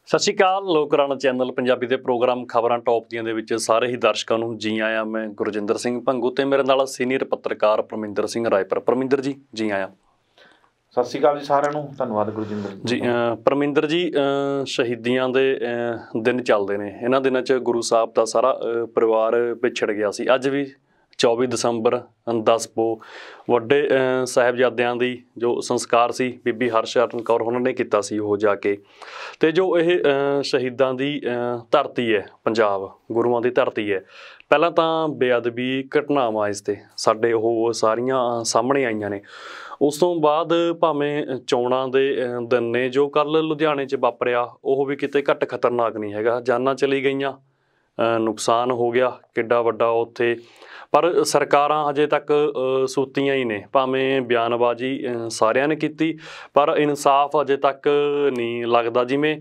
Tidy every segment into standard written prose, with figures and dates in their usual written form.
ਸਤਿ ਸ਼੍ਰੀ ਅਕਾਲ। ਲੋਕ ਰਾਣਾ ਚੈਨਲ ਪੰਜਾਬੀ ਦੇ ਪ੍ਰੋਗਰਾਮ ਖਬਰਾਂ ਟੌਪ ਦੀਆਂ ਦੇ ਵਿੱਚ ਸਾਰੇ ਹੀ ਦਰਸ਼ਕਾਂ ਨੂੰ ਜੀ ਆਇਆਂ। ਮੈਂ ਗੁਰਜਿੰਦਰ ਸਿੰਘ ਭੰਗੂ ਤੇ ਮੇਰੇ ਨਾਲ ਸੀਨੀਅਰ ਪੱਤਰਕਾਰ ਪਰਮਿੰਦਰ ਸਿੰਘ ਰਾਏਪੁਰ। ਪਰਮਿੰਦਰ ਜੀ ਜੀ ਆਇਆਂ। ਸਤਿ ਸ਼੍ਰੀ ਅਕਾਲ ਜੀ ਸਾਰਿਆਂ ਨੂੰ। ਧੰਨਵਾਦ ਗੁਰਜਿੰਦਰ ਜੀ। ਪਰਮਿੰਦਰ ਜੀ, ਸ਼ਹੀਦੀਆਂ ਦੇ ਦਿਨ ਚੱਲਦੇ ਨੇ। ਇਹਨਾਂ ਦਿਨਾਂ 'ਚ ਗੁਰੂ ਸਾਹਿਬ ਦਾ ਸਾਰਾ ਪਰਿਵਾਰ ਵਿਛੜ ਗਿਆ ਸੀ। ਅੱਜ ਵੀ 24 ਦਸੰਬਰ 10 ਪੋ ਵੱਡੇ ਸਾਹਿਬਜ਼ਾਦਿਆਂ ਦੀ ਜੋ ਸੰਸਕਾਰ ਸੀ ਬੀਬੀ ਹਰਸ਼ਰਨ ਕੌਰ ਉਹਨਾਂ ਨੇ ਕੀਤਾ ਸੀ ਉਹ ਜਾ ਕੇ। ਅਤੇ ਜੋ ਇਹ ਸ਼ਹੀਦਾਂ ਦੀ ਧਰਤੀ ਹੈ, ਪੰਜਾਬ ਗੁਰੂਆਂ ਦੀ ਧਰਤੀ ਹੈ। ਪਹਿਲਾਂ ਤਾਂ ਬੇਅਦਬੀ ਘਟਨਾਵਾਂ ਇਸ 'ਤੇ ਸਾਡੇ ਉਹ ਸਾਰੀਆਂ ਸਾਹਮਣੇ ਆਈਆਂ ਨੇ। ਉਸ ਤੋਂ ਬਾਅਦ ਭਾਵੇਂ ਚੋਣਾਂ ਦੇ ਦਿਨ ਨੇ, ਜੋ ਕੱਲ੍ਹ ਲੁਧਿਆਣੇ 'ਚ ਵਾਪਰਿਆ ਉਹ ਵੀ ਕਿਤੇ ਘੱਟ ਖਤਰਨਾਕ ਨਹੀਂ ਹੈਗਾ। ਜਾਨਾਂ ਚਲੀ ਗਈਆਂ, ਨੁਕਸਾਨ ਹੋ ਗਿਆ ਕਿੱਡਾ ਵੱਡਾ ਉੱਥੇ, ਪਰ ਸਰਕਾਰਾਂ ਹਜੇ ਤੱਕ ਸੂਤੀਆਂ ਹੀ ਨੇ। ਭਾਵੇਂ ਬਿਆਨਬਾਜ਼ੀ ਸਾਰਿਆਂ ਨੇ ਕੀਤੀ, ਪਰ ਇਨਸਾਫ ਅਜੇ ਤੱਕ ਨਹੀਂ ਲੱਗਦਾ। ਜਿਵੇਂ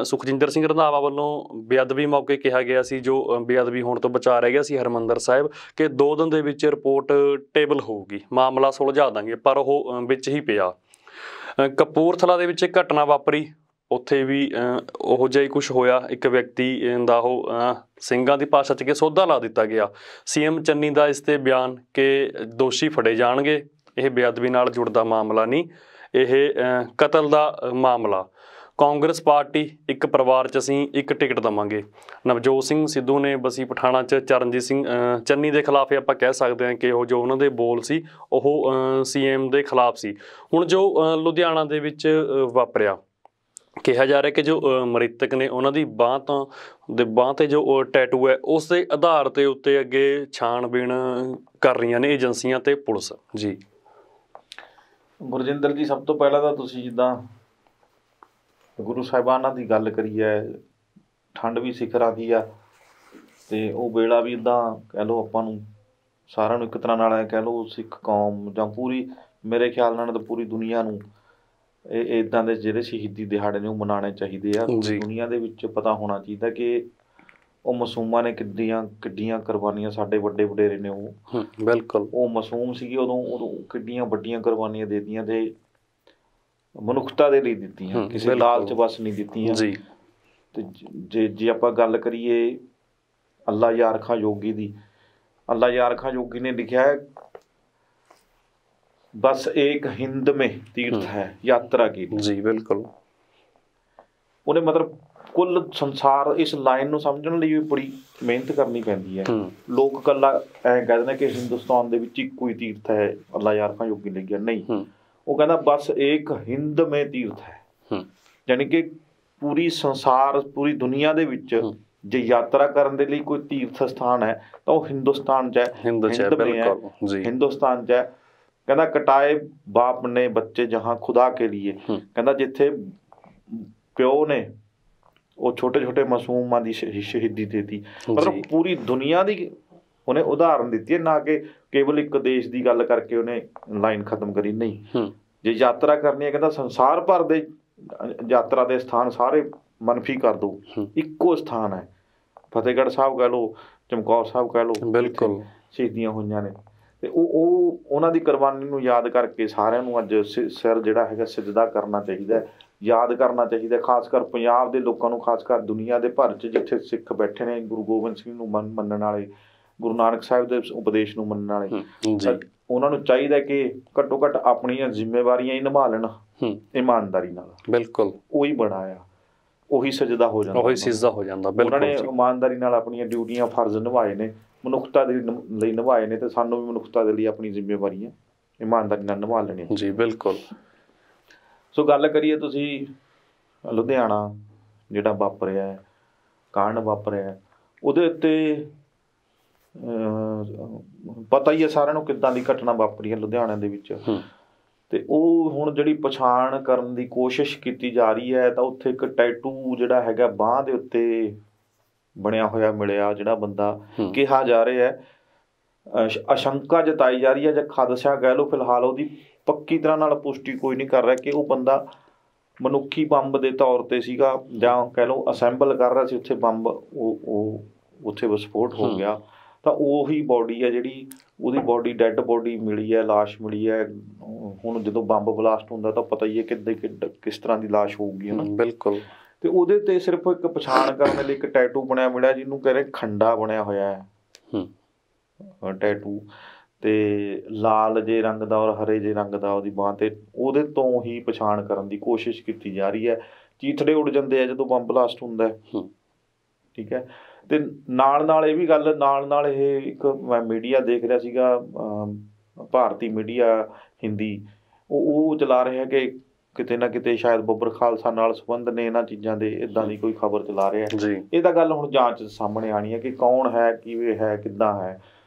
ਸੁਖਜਿੰਦਰ ਸਿੰਘ ਰੰਧਾਵਾ ਵੱਲੋਂ ਬੇਅਦਬੀ ਮੌਕੇ ਕਿਹਾ ਗਿਆ ਸੀ, ਜੋ ਬੇਅਦਬੀ ਹੋਣ ਤੋਂ ਬਚਾ ਰਹਿ ਗਿਆ ਸੀ ਹਰਿਮੰਦਰ ਸਾਹਿਬ, ਕਿ 2 ਦਿਨ ਦੇ ਵਿੱਚ ਰਿਪੋਰਟ ਟੇਬਲ ਹੋਊਗੀ, ਮਾਮਲਾ ਸੁਲਝਾ ਦਾਂਗੇ, ਪਰ ਉਹ ਵਿੱਚ ਹੀ ਪਿਆ। ਕਪੂਰਥਲਾ ਦੇ ਵਿੱਚ ਇੱਕ ਘਟਨਾ ਵਾਪਰੀ, ਉੱਥੇ ਵੀ ਉਹੋ ਜਿਹਾ ਹੀ ਕੁਛ ਹੋਇਆ। ਇੱਕ ਵਿਅਕਤੀ ਦਾ ਉਹ ਸਿੰਘਾਂ ਦੀ ਭਾਸ਼ਾ 'ਚ ਕਿ ਸੋਧਾ ਲਾ ਦਿੱਤਾ ਗਿਆ। CM ਚੰਨੀ ਦਾ ਇਸ 'ਤੇ ਬਿਆਨ ਕਿ ਦੋਸ਼ੀ ਫੜੇ ਜਾਣਗੇ, ਇਹ ਬੇਅਦਬੀ ਨਾਲ ਜੁੜਦਾ ਮਾਮਲਾ ਨਹੀਂ, ਇਹ ਕਤਲ ਦਾ ਮਾਮਲਾ। ਕਾਂਗਰਸ ਪਾਰਟੀ ਇੱਕ ਪਰਿਵਾਰ 'ਚ ਅਸੀਂ ਇੱਕ ਟਿਕਟ ਦੇਵਾਂਗੇ। ਨਵਜੋਤ ਸਿੰਘ ਸਿੱਧੂ ਨੇ ਬਸੀ ਪਠਾਣਾ 'ਚ ਚਰਨਜੀਤ ਸਿੰਘ ਚੰਨੀ ਦੇ ਖਿਲਾਫ ਆਪਾਂ ਕਹਿ ਸਕਦੇ ਹਾਂ ਕਿ ਉਹ ਜੋ ਉਹਨਾਂ ਦੇ ਬੋਲ ਸੀ ਉਹ CM ਦੇ ਖਿਲਾਫ ਸੀ। ਹੁਣ ਜੋ ਲੁਧਿਆਣਾ ਦੇ ਵਿੱਚ ਵਾਪਰਿਆ, ਕਿਹਾ ਜਾ ਰਿਹਾ ਕਿ ਜੋ ਮ੍ਰਿਤਕ ਨੇ ਉਹਨਾਂ ਦੀ ਬਾਂਹ 'ਤੇ ਜੋ ਟੈਟੂ ਹੈ ਉਸ ਦੇ ਆਧਾਰ ਦੇ ਉੱਤੇ ਅੱਗੇ ਛਾਣਬੀਣ ਕਰ ਰਹੀਆਂ ਨੇ ਏਜੰਸੀਆਂ ਤੇ ਪੁਲਿਸ। ਜੀ ਗੁਰਜਿੰਦਰ ਜੀ, ਸਭ ਤੋਂ ਪਹਿਲਾਂ ਤਾਂ ਤੁਸੀਂ ਜਿੱਦਾਂ ਗੁਰੂ ਸਾਹਿਬਾਨਾਂ ਦੀ ਗੱਲ ਕਰੀ ਹੈ, ਠੰਡ ਵੀ ਸਿਖਰਾਂ ਦੀ ਆ, ਅਤੇ ਉਹ ਵੇਲਾ ਵੀ ਇੱਦਾਂ ਕਹਿ ਲਓ ਆਪਾਂ ਨੂੰ ਸਾਰਿਆਂ ਨੂੰ ਇੱਕ ਤਰ੍ਹਾਂ ਨਾਲ ਕਹਿ ਲਓ ਸਿੱਖ ਕੌਮ ਜਾਂ ਪੂਰੀ, ਮੇਰੇ ਖਿਆਲ ਨਾਲ ਤਾਂ ਪੂਰੀ ਦੁਨੀਆ ਨੂੰ ਇਹ ਇੱਦਾਂ ਦੇ ਜਿਹੜੇ ਸ਼ਹੀਦੀ ਦਿਹਾੜੇ ਨੇ ਉਹ ਮਨਾਉਣੇ ਚਾਹੀਦੇ ਆ। ਦੁਨੀਆ ਦੇ ਵਿੱਚ ਪਤਾ ਹੋਣਾ ਚਾਹੀਦਾ ਕਿ ਉਹ ਮਾਸੂਮਾਂ ਨੇ ਕਿੱਡੀਆਂ ਕੁਰਬਾਨੀਆਂ, ਸਾਡੇ ਵੱਡੇ ਵਡੇਰੇ ਨੇ ਉਹ ਬਿਲਕੁਲ ਉਹ ਮਾਸੂਮ ਸੀਗੇ ਉਦੋਂ ਕਿੱਡੀਆਂ ਵੱਡੀਆਂ ਕੁਰਬਾਨੀਆਂ ਦੇ ਦਿੱਤੀਆਂ ਅਤੇ ਮਨੁੱਖਤਾ ਦੇ ਲਈ ਦਿੱਤੀਆਂ, ਕਿਸੇ ਲਾਲਚ ਬਸ ਨਹੀਂ ਦਿੱਤੀਆਂ ਜੀ। ਅਤੇ ਜੇ ਆਪਾਂ ਗੱਲ ਕਰੀਏ ਅੱਲਾ ਯਾਰ ਖਾਂ ਯੋਗੀ ਦੀ, ਅੱਲਾ ਯਾਰ ਖਾਂ ਯੋਗੀ ਨੇ ਲਿਖਿਆ ਹੈ, ਬਸ ਇੱਕ ਹਿੰਦ ਮੇਂ ਤੀਰਥ ਹੈ ਯਾਤਰਾ ਕੀ ਜੀ। ਬਿਲਕੁਲ ਉਹਨੇ ਮਤਲਬ ਕੁੱਲ ਸੰਸਾਰ, ਇਸ ਲਾਈਨ ਨੂੰ ਸਮਝਣ ਲਈ ਵੀ ਬੜੀ ਮਿਹਨਤ ਕਰਨੀ ਪੈਂਦੀ ਹੈ। ਲੋਕ ਇਕੱਲਾ ਐਂ ਕਹਿ ਦਿੰਦੇ ਕਿ ਹਿੰਦੁਸਤਾਨ ਦੇ ਵਿੱਚ ਇੱਕੋ ਹੀ ਤੀਰਥ ਹੈ, ਅੱਲਾ ਯਾਰ ਖਾਂ ਯੋਗੀ ਨੇ ਲਿਖਿਆ, ਨਹੀਂ, ਉਹ ਕਹਿੰਦਾ ਬਸ ਇੱਕ ਹਿੰਦ ਮੇਂ ਤੀਰਥ ਹੈ, ਯਾਨੀ ਕਿ ਪੂਰੀ ਸੰਸਾਰ, ਪੂਰੀ ਦੁਨੀਆ ਦੇ ਵਿੱਚ ਜੇ ਯਾਤਰਾ ਕਰਨ ਦੇ ਲਈ ਕੋਈ ਤੀਰਥ ਸਥਾਨ ਹੈ ਤਾਂ ਉਹ ਹਿੰਦੁਸਤਾਨ 'ਚ ਹੈ, ਹਿੰਦੁਸਤਾਨ 'ਚ ਹੈ। ਕਹਿੰਦਾ ਕਟਾਏ ਬਾਪ ਨੇ ਬੱਚੇ ਜਹਾਂ ਖੁਦਾ ਕੇ ਲੀਏ, ਕਹਿੰਦਾ ਜਿੱਥੇ ਪਿਓ ਨੇ ਉਹ ਛੋਟੇ ਛੋਟੇ ਮਾਸੂਮਾਂ ਦੀ ਸ਼ਹੀਦੀ ਦੇ ਦਿੱਤੀ। ਮਤਲਬ ਪੂਰੀ ਦੁਨੀਆ ਦੀ ਉਹਨੇ ਉਦਾਹਰਨ ਦਿੱਤੀ ਹੈ, ਨਾ ਕਿ ਕੇਵਲ ਇੱਕ ਦੇਸ਼ ਦੀ ਗੱਲ ਕਰਕੇ ਉਹਨੇ ਲਾਈਨ ਖਤਮ ਕਰੀ, ਨਹੀਂ। ਜੇ ਯਾਤਰਾ ਕਰਨੀ ਹੈ ਕਹਿੰਦਾ ਸੰਸਾਰ ਭਰ ਦੇ ਯਾਤਰਾ ਦੇ ਸਥਾਨ ਸਾਰੇ ਮਨਫੀ ਕਰ ਦਿਓ, ਇੱਕੋ ਸਥਾਨ ਹੈ, ਫਤਿਹਗੜ੍ਹ ਸਾਹਿਬ ਕਹਿ ਲਓ, ਚਮਕੌਰ ਸਾਹਿਬ ਕਹਿ ਲਓ, ਬਿਲਕੁਲ ਸ਼ਹੀਦੀਆਂ ਹੋਈਆਂ ਨੇ। ਅਤੇ ਉਹ ਉਹਨਾਂ ਦੀ ਕੁਰਬਾਨੀ ਨੂੰ ਯਾਦ ਕਰਕੇ ਸਾਰਿਆਂ ਨੂੰ ਅੱਜ ਸਿਰ ਜਿਹੜਾ ਹੈਗਾ ਸਿਜਦਾ ਕਰਨਾ ਚਾਹੀਦਾ, ਯਾਦ ਕਰਨਾ ਚਾਹੀਦਾ, ਖਾਸ ਕਰ ਪੰਜਾਬ ਦੇ ਲੋਕਾਂ ਨੂੰ, ਖਾਸ ਕਰ ਦੁਨੀਆ ਦੇ ਭਰ 'ਚ ਜਿੱਥੇ ਸਿੱਖ ਬੈਠੇ ਨੇ, ਗੁਰੂ ਗੋਬਿੰਦ ਸਿੰਘ ਨੂੰ ਮੰਨਣ ਵਾਲੇ, ਗੁਰੂ ਨਾਨਕ ਸਾਹਿਬ ਦੇ ਉਪਦੇਸ਼ ਨੂੰ ਮੰਨਣ ਵਾਲੇ, ਉਹਨਾਂ ਨੂੰ ਚਾਹੀਦਾ ਕਿ ਘੱਟੋ ਘੱਟ ਆਪਣੀਆਂ ਜ਼ਿੰਮੇਵਾਰੀਆਂ ਹੀ ਨਿਭਾ ਲੈਣ ਇਮਾਨਦਾਰੀ ਨਾਲ। ਬਿਲਕੁਲ ਉਹੀ ਬੜਾ ਆ, ਉਹੀ ਸਜਦਾ ਹੋ ਜਾਂਦਾ, ਉਹੀ ਸਿਜਦਾ ਹੋ ਜਾਂਦਾ। ਉਹਨਾਂ ਨੇ ਇਮਾਨਦਾਰੀ ਨਾਲ ਆਪਣੀਆਂ ਡਿਊਟੀਆਂ ਫਰਜ਼ ਨਿਭਾਏ ਨੇ, ਮਨੁੱਖਤਾ ਦੇ ਲਈ ਨਿਭਾਏ ਨੇ, ਅਤੇ ਸਾਨੂੰ ਵੀ ਮਨੁੱਖਤਾ ਦੇ ਲਈ ਆਪਣੀ ਜ਼ਿੰਮੇਵਾਰੀਆਂ ਇਮਾਨਦਾਰੀ ਨਾਲ ਨਿਭਾ ਲੈਣੀਆਂ ਜੀ। ਬਿਲਕੁਲ। ਸੋ ਗੱਲ ਕਰੀਏ, ਤੁਸੀਂ ਲੁਧਿਆਣਾ ਜਿਹੜਾ ਵਾਪਰਿਆ ਕਾਂਡ ਵਾਪਰਿਆ, ਉਹਦੇ ਉੱਤੇ ਪਤਾ ਹੀ ਹੈ ਸਾਰਿਆਂ ਨੂੰ ਕਿੱਦਾਂ ਦੀ ਘਟਨਾ ਵਾਪਰੀ ਹੈ ਲੁਧਿਆਣਾ ਦੇ ਵਿੱਚ। ਅਤੇ ਉਹ ਹੁਣ ਜਿਹੜੀ ਪਛਾਣ ਕਰਨ ਦੀ ਕੋਸ਼ਿਸ਼ ਕੀਤੀ ਜਾ ਰਹੀ ਹੈ, ਤਾਂ ਉੱਥੇ ਇੱਕ ਟੈਟੂ ਜਿਹੜਾ ਹੈਗਾ ਬਾਂਹ ਦੇ ਉੱਤੇ ਬਣਿਆ ਹੋਇਆ ਮਿਲਿਆ, ਜਿਹੜਾ ਬੰਦਾ ਕਿਹਾ ਜਾ ਰਿਹਾ ਹੈ, ਆਸ਼ੰਕਾ ਜਤਾਈ ਜਾ ਰਹੀ ਹੈ ਜਾਂ ਖਦਸ਼ਾ ਕਹਿ ਲਓ, ਫਿਲਹਾਲ ਉਹਦੀ ਪੱਕੀ ਤਰ੍ਹਾਂ ਨਾਲ ਪੁਸ਼ਟੀ ਕੋਈ ਨਹੀਂ ਕਰ ਰਿਹਾ ਕਿ ਉਹ ਬੰਦਾ ਮਨੁੱਖੀ ਬੰਬ ਦੇ ਤੌਰ 'ਤੇ ਸੀਗਾ ਜਾਂ ਕਹਿ ਲਓ ਅਸੈਂਬਲ ਕਰ ਰਿਹਾ ਸੀ ਉੱਥੇ ਬੰਬ, ਉਹ ਉੱਥੇ ਵਿਸਫੋਟ ਹੋ ਗਿਆ। ਤਾਂ ਉਹੀ ਬੋਡੀ ਹੈ ਜਿਹੜੀ, ਉਹਦੀ ਬੋਡੀ, ਡੈੱਡ ਬੋਡੀ ਮਿਲੀ ਹੈ, ਲਾਸ਼ ਮਿਲੀ ਹੈ। ਹੁਣ ਜਦੋਂ ਬੰਬ ਬਲਾਸਟ ਹੁੰਦਾ ਤਾਂ ਪਤਾ ਹੀ ਹੈ ਕਿਸ ਤਰ੍ਹਾਂ ਦੀ ਲਾਸ਼ ਹੋਊਗੀ, ਹੈ ਨਾ। ਬਿਲਕੁਲ। ਤੇ ਉਹਦੇ ਤੇ ਸਿਰਫ ਇੱਕ ਪਛਾਣ ਕਰਨ ਲਈ ਇੱਕ ਟੈਟੂ ਬਣਿਆ ਮਿਲਿਆ, ਜਿਹਨੂੰ ਕਹਿੰਦੇ ਖੰਡਾ ਬਣਿਆ ਹੋਇਆ ਹੈ ਟੈਟੂ, ਤੇ ਲਾਲ ਜੇ ਰੰਗ ਦਾ ਔਰ ਹਰੇ ਜੇ ਰੰਗ ਦਾ ਉਹਦੀ ਬਾਂਹ ਤੇ, ਉਹਦੇ ਤੋਂ ਹੀ ਪਛਾਣ ਕਰਨ ਦੀ ਕੋਸ਼ਿਸ਼ ਕੀਤੀ ਜਾ ਰਹੀ ਹੈ। ਚੀਥੜੇ ਉੱਡ ਜਾਂਦੇ ਆ ਜਦੋਂ ਬੰਬ ਬਲਾਸਟ ਹੁੰਦਾ, ਠੀਕ ਹੈ। ਤੇ ਨਾਲ ਇਹ ਵੀ ਗੱਲ, ਨਾਲ ਇਹ ਇੱਕ ਮੈਂ ਮੀਡੀਆ ਦੇਖ ਰਿਹਾ ਸੀਗਾ, ਭਾਰਤੀ ਮੀਡੀਆ ਹਿੰਦੀ, ਉਹ ਚਲਾ ਰਿਹਾ ਕਿ ਕਿਤੇ ਨਾ ਕਿਤੇ ਸ਼ਾਇਦ ਬੱਬਰ ਖਾਲਸਾ ਨਾਲ ਸੰਬੰਧ ਨੇ ਇਹਨਾਂ ਚੀਜ਼ਾਂ ਦੇ, ਇੱਦਾਂ ਦੀ ਕੋਈ ਖਬਰ ਚਲਾ ਰਿਹਾ। ਇਹ ਤਾਂ ਗੱਲ ਹੁਣ ਜਾਂਚ ਸਾਹਮਣੇ ਆਣੀ ਹੈ ਕਿ ਕੌਣ ਹੈ, ਕਿਵੇਂ ਹੈ, ਕਿੱਦਾਂ ਹੈ।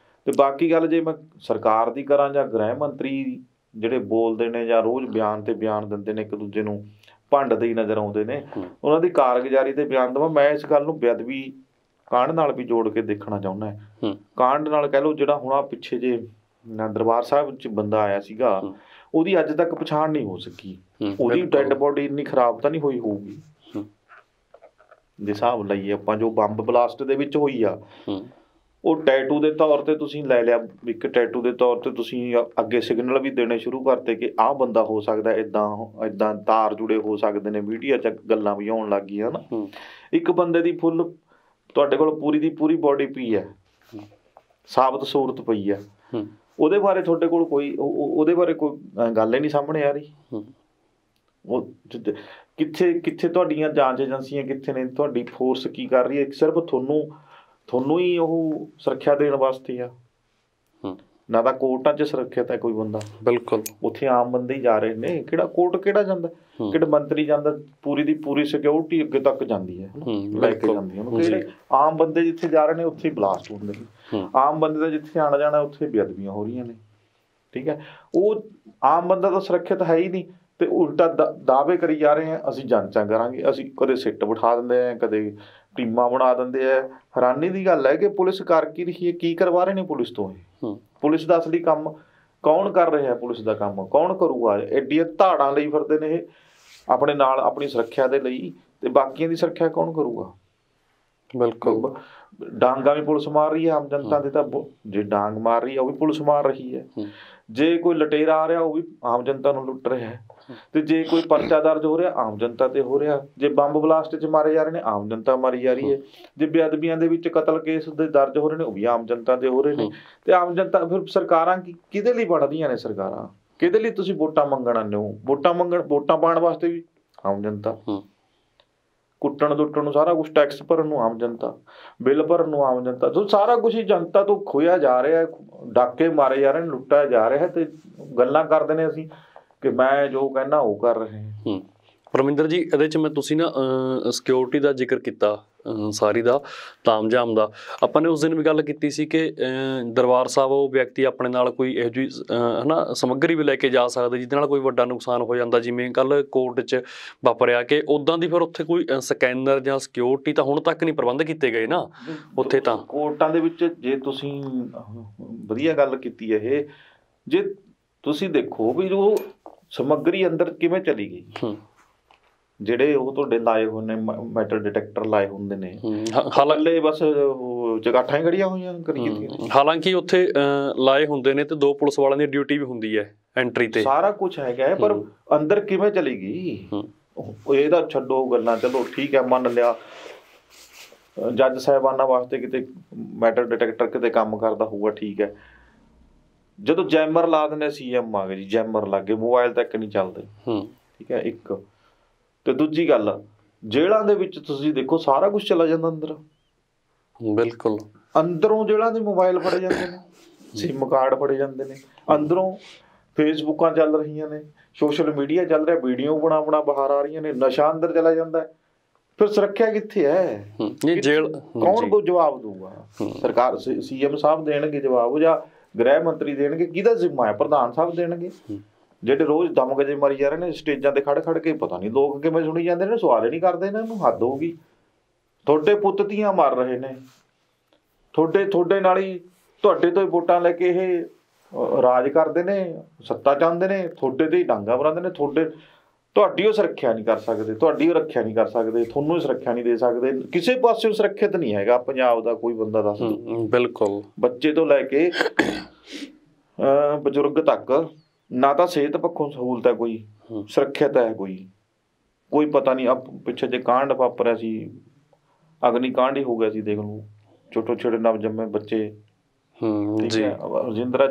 ਤੇ ਬਾਕੀ ਗੱਲ ਜੇ ਮੈਂ ਸਰਕਾਰ ਦੀ ਕਰਾਂ ਜਾਂ ਗ੍ਰਹਿ ਮੰਤਰੀ ਜਿਹੜੇ ਬੋਲਦੇ ਨੇ ਜਾਂ ਰੋਜ਼ ਬਿਆਨ ਤੇ ਬਿਆਨ ਦਿੰਦੇ ਨੇ, ਇੱਕ ਦੂਜੇ ਨੂੰ ਭੰਡਦੇ ਹੀ ਨਜ਼ਰ ਆਉਂਦੇ ਨੇ, ਉਹਨਾਂ ਦੀ ਕਾਰਗੁਜ਼ਾਰੀ ਤੇ ਬਿਆਨ ਦੇਵਾਂ, ਮੈਂ ਇਸ ਗੱਲ ਨੂੰ ਬੇਅਦਬੀ ਕਾਂਡ ਨਾਲ ਵੀ ਜੋੜ ਕੇ ਦੇਖਣਾ ਚਾਹੁੰਦਾ। ਕਾਂਡ ਨਾਲ ਕਹਿ ਲਓ, ਜਿਹੜਾ ਹੁਣ ਪਿੱਛੇ ਜੇ ਦਰਬਾਰ ਸਾਹਿਬ 'ਚ ਬੰਦਾ ਆਇਆ ਸੀਗਾ, ਉਹਦੀ ਅੱਜ ਤੱਕ ਪਛਾਣ ਨਹੀਂ ਹੋ ਸਕੀ। ਉਹਦੀ ਡੈਡ ਬੋਡੀ ਇੰਨੀ ਖਰਾਬ ਤਾਂ ਨਹੀਂ ਹੋਈ ਹੋਊਗੀ ਜੇ ਹਿਸਾਬ ਲਾਈਏ ਆਪਾਂ, ਜੋ ਬੰਬ ਬਲਾਸਟ ਦੇ ਵਿੱਚ ਹੋਈ ਆ। ਉਹ ਟੈਟੂ ਦੇ ਤੌਰ ਤੇ ਤੁਸੀਂ ਲੈ ਲਿਆ, ਇੱਕ ਟੈਟੂ ਦੇ ਤੌਰ ਤੇ ਤੁਸੀਂ ਅੱਗੇ ਸਿਗਨਲ ਵੀ ਦੇਣੇ ਸ਼ੁਰੂ ਕਰਤੇ ਕਿ ਆਹ ਬੰਦਾ ਹੋ ਸਕਦਾ, ਇੱਦਾਂ ਤਾਰ ਜੁੜੇ ਹੋ ਸਕਦੇ ਨੇ, ਮੀਡੀਆ 'ਚ ਗੱਲਾਂ ਵੀ ਆਉਣ ਲੱਗ ਗਈਆਂ ਨਾ। ਇੱਕ ਬੰਦੇ ਦੀ ਫੁੱਲ ਤੁਹਾਡੇ ਕੋਲ ਪੂਰੀ ਦੀ ਪੂਰੀ ਬੋਡੀ ਪਈ ਹੈ, ਸਾਬਤ ਸੂਰਤ ਪਈ ਹੈ, ਉਹਦੇ ਬਾਰੇ ਤੁਹਾਡੇ ਕੋਲ ਉਹਦੇ ਬਾਰੇ ਕੋਈ ਗੱਲ ਹੀ ਨਹੀਂ ਸਾਹਮਣੇ ਆ ਰਹੀ। ਉਹ ਕਿੱਥੇ ਤੁਹਾਡੀਆਂ ਜਾਂਚ ਏਜੰਸੀਆਂ ਕਿੱਥੇ ਨੇ, ਤੁਹਾਡੀ ਫੋਰਸ ਕੀ ਕਰ ਰਹੀ ਹੈ? ਸਿਰਫ ਤੁਹਾਨੂੰ ਹੀ ਉਹ ਸੁਰੱਖਿਆ ਦੇਣ ਵਾਸਤੇ ਆ, ਨਾ ਤਾਂ ਕੋਰਟਾਂ 'ਚ ਸੁਰੱਖਿਅਤ ਹੈ ਕੋਈ ਬੰਦਾ। ਬਿਲਕੁਲ, ਉੱਥੇ ਆਮ ਬੰਦੇ ਹੀ ਜਾ ਰਹੇ ਨੇ। ਕਿਹੜਾ ਕੋਰਟ ਕਿਹੜਾ ਜਾਂਦਾ, ਕਿਹੜਾ ਮੰਤਰੀ ਜਾਂਦਾ? ਪੂਰੀ ਦੀ ਪੂਰੀ ਸਿਕਿਉਰਿਟੀ ਅੱਗੇ ਤੱਕ ਜਾਂਦੀ ਹੈ, ਲੈ ਕੇ ਜਾਂਦੀ ਹੈ। ਕਿਹੜੇ ਆਮ ਬੰਦੇ ਜਿੱਥੇ ਜਾ ਰਹੇ ਨੇ ਉੱਥੇ ਬਲਾਸਟ ਹੁੰਦੇ ਨੇ, ਆਮ ਬੰਦੇ ਦਾ ਜਿੱਥੇ ਆਉਣਾ ਜਾਣਾ ਉੱਥੇ ਬੇਅਦਬੀਆਂ ਹੋ ਰਹੀਆਂ ਨੇ, ਠੀਕ ਹੈ। ਉਹ ਆਮ ਬੰਦਾ ਤਾਂ ਸੁਰੱਖਿਅਤ ਹੈ ਹੀ ਨਹੀਂ, ਤੇ ਉਲਟਾ ਦਾਅਵੇ ਕਰੀ ਜਾ ਰਹੇ ਆ ਅਸੀਂ ਜਾਂਚਾਂ ਕਰਾਂਗੇ, ਅਸੀਂ ਕਦੇ ਸਿੱਟ ਬਿਠਾ ਦਿੰਦੇ ਆ, ਕਦੇ ਟੀਮਾਂ ਬਣਾ ਦਿੰਦੇ ਆ। ਹੈਰਾਨੀ ਦੀ ਗੱਲ ਹੈ ਕਿ ਪੁਲਿਸ ਕਰ ਕੀ ਰਹੀ ਹੈ, ਕੀ ਕਰਵਾ ਰਹੇ ਨੇ ਪੁਲਿਸ ਤੋਂ ਇਹ? ਪੁਲਿਸ ਦਾ ਅਸਲੀ ਕੰਮ ਕੌਣ ਕਰ ਰਿਹਾ? ਪੁਲਿਸ ਦਾ ਕੰਮ ਕੌਣ ਕਰੂਗਾ? ਐਡੀਆਂ ਧਾੜਾਂ ਲਈ ਫਿਰਦੇ ਨੇ ਇਹ ਆਪਣੇ ਨਾਲ, ਆਪਣੀ ਸੁਰੱਖਿਆ ਦੇ ਲਈ, ਤੇ ਬਾਕੀਆਂ ਦੀ ਸੁਰੱਖਿਆ ਕੌਣ ਕਰੂਗਾ? ਬਿਲਕੁਲ, ਡਾਂਗਾ ਵੀ ਪੁਲਿਸ ਮਾਰ ਰਹੀ ਹੈ ਆਮ ਜਨਤਾ ਦੇ, ਤਾਂ ਜੇ ਡਾਂਗ ਮਾਰ ਰਹੀ ਹੈ ਉਹ ਵੀ ਪੁਲਿਸ ਮਾਰ ਰਹੀ ਹੈ। ਜੇ ਕੋਈ ਲਟੇਰਾ ਆ ਰਿਹਾ ਉਹ ਵੀ ਆਮ ਜਨਤਾ ਨੂੰ ਲੁੱਟ ਰਿਹਾ ਹੈ, ਤੇ ਜੇ ਕੋਈ ਪਰਚਾ ਦਰਜ ਹੋ ਰਿਹਾ ਆਮ ਜਨਤਾ ਤੇ ਹੋ ਰਿਹਾ। ਜੇ ਬੰਬ ਬਲਾਸਟ 'ਚ ਮਾਰੇ ਜਾ ਰਹੇ ਨੇ ਆਮ ਜਨਤਾ ਮਾਰੀ ਜਾ ਰਹੀ ਹੈ। ਜੇ ਬੇਅਦਬੀਆਂ ਦੇ ਵਿੱਚ ਕਤਲ ਕੇਸ ਦੇ ਦਰਜ ਹੋ ਰਹੇ ਨੇ ਉਹ ਵੀ ਆਮ ਜਨਤਾ ਦੇ ਹੋ ਰਹੇ ਨੇ। ਤੇ ਆਮ ਜਨਤਾ ਫਿਰ ਸਰਕਾਰਾਂ ਕਿਹਦੇ ਲਈ ਬਣਦੀਆਂ ਨੇ? ਸਰਕਾਰਾਂ ਕਿਹਦੇ ਲਈ ਤੁਸੀਂ ਵੋਟਾਂ ਮੰਗਣ ਆਉਂਦੇ ਹੋ? ਵੋਟਾਂ ਪਾਉਣ ਵਾਸਤੇ ਵੀ ਆਮ ਜਨਤਾ, ਕੁੱਟਣ ਦੁੱਟਣ ਨੂੰ, ਸਾਰਾ ਕੁਛ ਟੈਕਸ ਭਰਨ ਨੂੰ ਆਮ ਜਨਤਾ, ਬਿੱਲ ਭਰਨ ਨੂੰ ਆਮ ਜਨਤਾ। ਜੋ ਸਾਰਾ ਕੁਛ ਹੀ ਜਨਤਾ ਤੋਂ ਖੋਇਆ ਜਾ ਰਿਹਾ, ਡਾਕੇ ਮਾਰੇ ਜਾ ਰਹੇ ਨੇ, ਲੁੱਟਿਆ ਜਾ ਰਿਹਾ, ਤੇ ਗੱਲਾਂ ਕਰਦੇ ਨੇ ਅਸੀਂ ਕਿ ਮੈਂ ਜੋ ਕਹਿੰਦਾ ਉਹ ਕਰ ਰਹੇ। ਪਰਮਿੰਦਰ ਜੀ, ਇਹਦੇ 'ਚ ਤੁਸੀਂ ਨਾ ਸਿਕਿਉਰਿਟੀ ਦਾ ਜ਼ਿਕਰ ਕੀਤਾ, ਸਾਰੀ ਦਾ ਤਾਮਝਾਮ ਦਾ। ਆਪਾਂ ਨੇ ਉਸ ਦਿਨ ਵੀ ਗੱਲ ਕੀਤੀ ਸੀ ਕਿ ਦਰਬਾਰ ਸਾਹਿਬ ਉਹ ਵਿਅਕਤੀ ਆਪਣੇ ਨਾਲ ਕੋਈ ਇਹੋ ਜਿਹੀ ਸਮੱਗਰੀ ਵੀ ਲੈ ਕੇ ਜਾ ਸਕਦੇ ਜਿਹਦੇ ਨਾਲ ਕੋਈ ਵੱਡਾ ਨੁਕਸਾਨ ਹੋ ਜਾਂਦਾ, ਜਿਵੇਂ ਕੱਲ੍ਹ ਕੋਰਟ 'ਚ ਵਾਪਰਿਆ, ਕਿ ਉੱਦਾਂ ਦੀ ਫਿਰ ਉੱਥੇ ਕੋਈ ਸਕੈਨਰ ਜਾਂ ਸਿਕਿਉਰਿਟੀ ਤਾਂ ਹੁਣ ਤੱਕ ਨਹੀਂ ਪ੍ਰਬੰਧ ਕੀਤੇ ਗਏ ਨਾ ਉੱਥੇ। ਤਾਂ ਕੋਰਟਾਂ ਦੇ ਵਿੱਚ ਜੇ ਤੁਸੀਂ ਵਧੀਆ ਗੱਲ ਕੀਤੀ ਹੈ ਇਹ, ਜੇ ਤੁਸੀਂ ਦੇਖੋ ਵੀ ਉਹ ਸਮੱਗਰੀ ਅੰਦਰ ਕਿਵੇਂ ਚਲੀ ਗਈ, ਜਿਹੜੇ ਉਹ ਤੁਹਾਡੇ ਲਾਏ ਹੋਏ ਨੇ ਮੈਟਲ ਡਿਟੈਕਟਰ ਲਾਏ ਹੁੰਦੇ ਨੇ, ਹਾਲੇ ਬਸ ਚਗਾਠਾਂ ਹੀ ਖੜੀਆਂ ਹੋਈਆਂ ਕਰੀ ਜਾਂਦੀਆਂ। ਹਾਲਾਂਕਿ ਉੱਥੇ ਲਾਏ ਹੁੰਦੇ ਨੇ ਤੇ 2 ਪੁਲਿਸ ਵਾਲਿਆਂ ਦੀ ਡਿਊਟੀ ਵੀ ਹੁੰਦੀ ਹੈ ਐਂਟਰੀ ਤੇ, ਸਾਰਾ ਕੁਛ ਹੈਗਾ, ਪਰ ਅੰਦਰ ਕਿਵੇਂ ਚਲੀ ਗਈ ਇਹਦਾ ਛੱਡੋ ਗੱਲਾਂ। ਚਲੋ ਠੀਕ ਹੈ, ਮੰਨ ਲਿਆ ਜੱਜ ਸਾਹਿਬਾਨਾਂ ਵਾਸਤੇ ਕਿਤੇ ਮੈਟਲ ਡਿਟੈਕਟਰ ਕਿਤੇ ਕੰਮ ਕਰਦਾ ਹੋਊਗਾ, ਠੀਕ ਹੈ। ਜਦੋਂ ਜੈਮਰ ਲਾ ਦਿੰਦੇ CM ਆ ਗਏ ਜੀ, ਜੈਮਰ ਲੱਗ ਗਏ, ਮੋਬਾਇਲ ਤੱਕ ਨਹੀਂ ਚੱਲਦੇ, ਠੀਕ ਹੈ। ਇੱਕ ਤੇ ਦੂਜੀ ਗੱਲ, ਜੇਲ੍ਹਾਂ ਦੇ ਵਿੱਚ ਤੁਸੀਂ ਦੇਖੋ ਸਾਰਾ ਕੁਛ ਚਲਾ ਜਾਂਦਾ ਅੰਦਰ। ਬਿਲਕੁਲ, ਅੰਦਰੋਂ ਜੇਲ੍ਹਾਂ ਦੇ ਮੋਬਾਇਲ ਫੜੇ ਜਾਂਦੇ ਨੇ, SIM ਕਾਰਡ ਫੜੇ ਜਾਂਦੇ ਨੇ, ਅੰਦਰੋਂ ਫੇਸਬੁੱਕਾਂ ਚੱਲ ਰਹੀਆਂ ਨੇ, ਸੋਸ਼ਲ ਮੀਡੀਆ ਚੱਲ ਰਿਹਾ, ਵੀਡੀਓ ਬਣਾ ਬਾਹਰ ਆ ਰਹੀਆਂ ਨੇ, ਨਸ਼ਾ ਅੰਦਰ ਚਲਾ ਜਾਂਦਾ। ਫਿਰ ਸੁਰੱਖਿਆ ਕਿੱਥੇ ਹੈ? ਕੌਣ ਜਵਾਬ ਦਊਗਾ? ਸਰਕਾਰ, CM ਸਾਹਿਬ ਦੇਣਗੇ ਜਵਾਬ, ਜਾਂ ਗ੍ਰਹਿ ਮੰਤਰੀ ਦੇਣਗੇ? ਕਿਹਦਾ ਜ਼ਿੰਮਾ ਹੈ? ਪ੍ਰਧਾਨ ਸਾਹਿਬ ਦੇਣਗੇ। ਜਿਹੜੇ ਰੋਜ਼ ਦਮਗਜੇ ਮਾਰੀ ਜਾ ਰਹੇ ਨੇ ਸਟੇਜਾਂ ਤੇ ਖੜ ਕੇ, ਪਤਾ ਨਹੀਂ ਲੋਕ ਕਿਵੇਂ ਸੁਣੀ ਜਾਂਦੇ ਨੇ, ਸਵਾਲ ਹੀ ਨਹੀਂ ਕਰਦੇ ਇਹਨਾਂ ਨੂੰ। ਹੱਦ ਹੋ ਗਈ। ਤੁਹਾਡੇ ਪੁੱਤ ਧੀਆਂ ਮਰ ਰਹੇ ਨੇ, ਤੁਹਾਡੇ ਨਾਲ ਹੀ, ਤੁਹਾਡੇ ਤੋਂ ਹੀ ਵੋਟਾਂ ਲੈ ਕੇ ਇਹ ਰਾਜ ਕਰਦੇ ਨੇ, ਸੱਤਾ ਚਾਹੁੰਦੇ ਨੇ, ਤੁਹਾਡੇ ਤੇ ਹੀ ਡਾਂਗਾ ਭਰਾਉਂਦੇ ਨੇ। ਤੁਹਾਡੀ ਉਹ ਸੁਰੱਖਿਆ ਨਹੀਂ ਕਰ ਸਕਦੇ, ਤੁਹਾਡੀ ਉਹ ਰੱਖਿਆ ਨਹੀਂ ਕਰ ਸਕਦੇ, ਤੁਹਾਨੂੰ ਸੁਰੱਖਿਆ ਨਹੀਂ ਦੇ ਸਕਦੇ। ਕਿਸੇ ਪਾਸੇ ਸੁਰੱਖਿਅਤ ਨਹੀਂ ਹੈਗਾ ਪੰਜਾਬ ਦਾ ਕੋਈ ਬੰਦਾ, ਦੱਸ ਦਿਓ। ਬਿਲਕੁਲ, ਬੱਚੇ ਤੋਂ ਲੈ ਕੇ ਬਜ਼ੁਰਗ ਤੱਕ, ਨਾ ਤਾਂ ਸਿਹਤ ਪੱਖੋਂ ਸਹੂਲਤ ਹੈ ਕੋਈ, ਸੁਰੱਖਿਅਤ ਹੈ ਕੋਈ, ਕੋਈ ਪਤਾ ਨਹੀਂ। ਪਿੱਛੇ ਜੇ ਕਾਂਡ ਵਾਪਰਿਆ ਸੀ, ਅਗਨੀ ਕਾਂਡ ਹੀ ਹੋ ਗਿਆ ਸੀ, ਦੇਖ ਲਓ, ਛੋਟੇ ਛੋਟੇ ਨਵ ਜੰਮੇ ਬੱਚੇ। ਜੀ, ਰਜਿੰਦਰਾ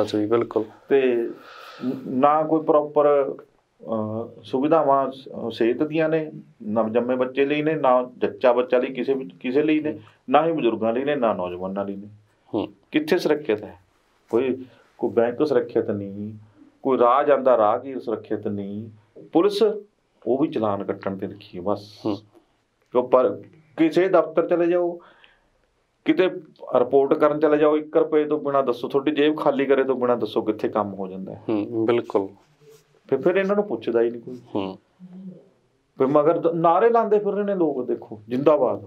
ਚ ਵੀ ਬਿਲਕੁਲ। ਤੇ ਨਾ ਕੋਈ ਪ੍ਰੋਪਰ ਸੁਵਿਧਾਵਾਂ ਸਿਹਤ ਦੀਆਂ ਨੇ, ਨਵ ਜੰਮੇ ਬੱਚੇ ਲਈ ਨੇ, ਨਾ ਜੱਚਾ ਬੱਚਾ ਲਈ ਕਿਸੇ ਲਈ ਨੇ, ਨਾ ਹੀ ਬਜ਼ੁਰਗਾਂ ਲਈ ਨੇ, ਨਾ ਨੌਜਵਾਨਾਂ ਲਈ ਨੇ। ਕਿੱਥੇ ਸੁਰੱਖਿਅਤ ਹੈ? ਕੋਈ ਬੈਂਕ ਸੁਰੱਖਿਅਤ ਨਹੀਂ, ਕੋਈ ਰਾਹ ਜਾਂਦਾ ਰਾਹਗੀਰ ਸੁਰੱਖਿਅਤ ਨਹੀਂ। ਪੁਲਿਸ ਉਹ ਵੀ ਚਲਾਨ ਕੱਟਣ ਤੇ ਰੱਖੀ ਹੈ ਬਸ। ਪਰ ਕਿਸੇ ਦਫ਼ਤਰ ਚਲੇ ਜਾਓ, ਕਿਤੇ ਰਿਪੋਰਟ ਕਰਨ ਚਲੇ ਜਾਓ, 1 ਰੁਪਏ ਤੋਂ ਬਿਨਾਂ ਦੱਸੋ, ਤੁਹਾਡੀ ਜੇਬ ਖਾਲੀ ਕਰੇ ਤੋਂ ਬਿਨਾਂ ਦੱਸੋ ਕਿੱਥੇ ਕੰਮ ਹੋ ਜਾਂਦਾ ਹੈ। ਬਿਲਕੁਲ। ਫਿਰ ਇਹਨਾਂ ਨੂੰ ਪੁੱਛਦਾ ਹੀ ਨਹੀਂ ਕੋਈ। ਫਿਰ ਮਗਰ ਨਾਅਰੇ ਲਾਉਂਦੇ ਫਿਰ ਰਹੇ ਨੇ ਲੋਕ, ਦੇਖੋ ਜਿੰਦਾਬਾਦ।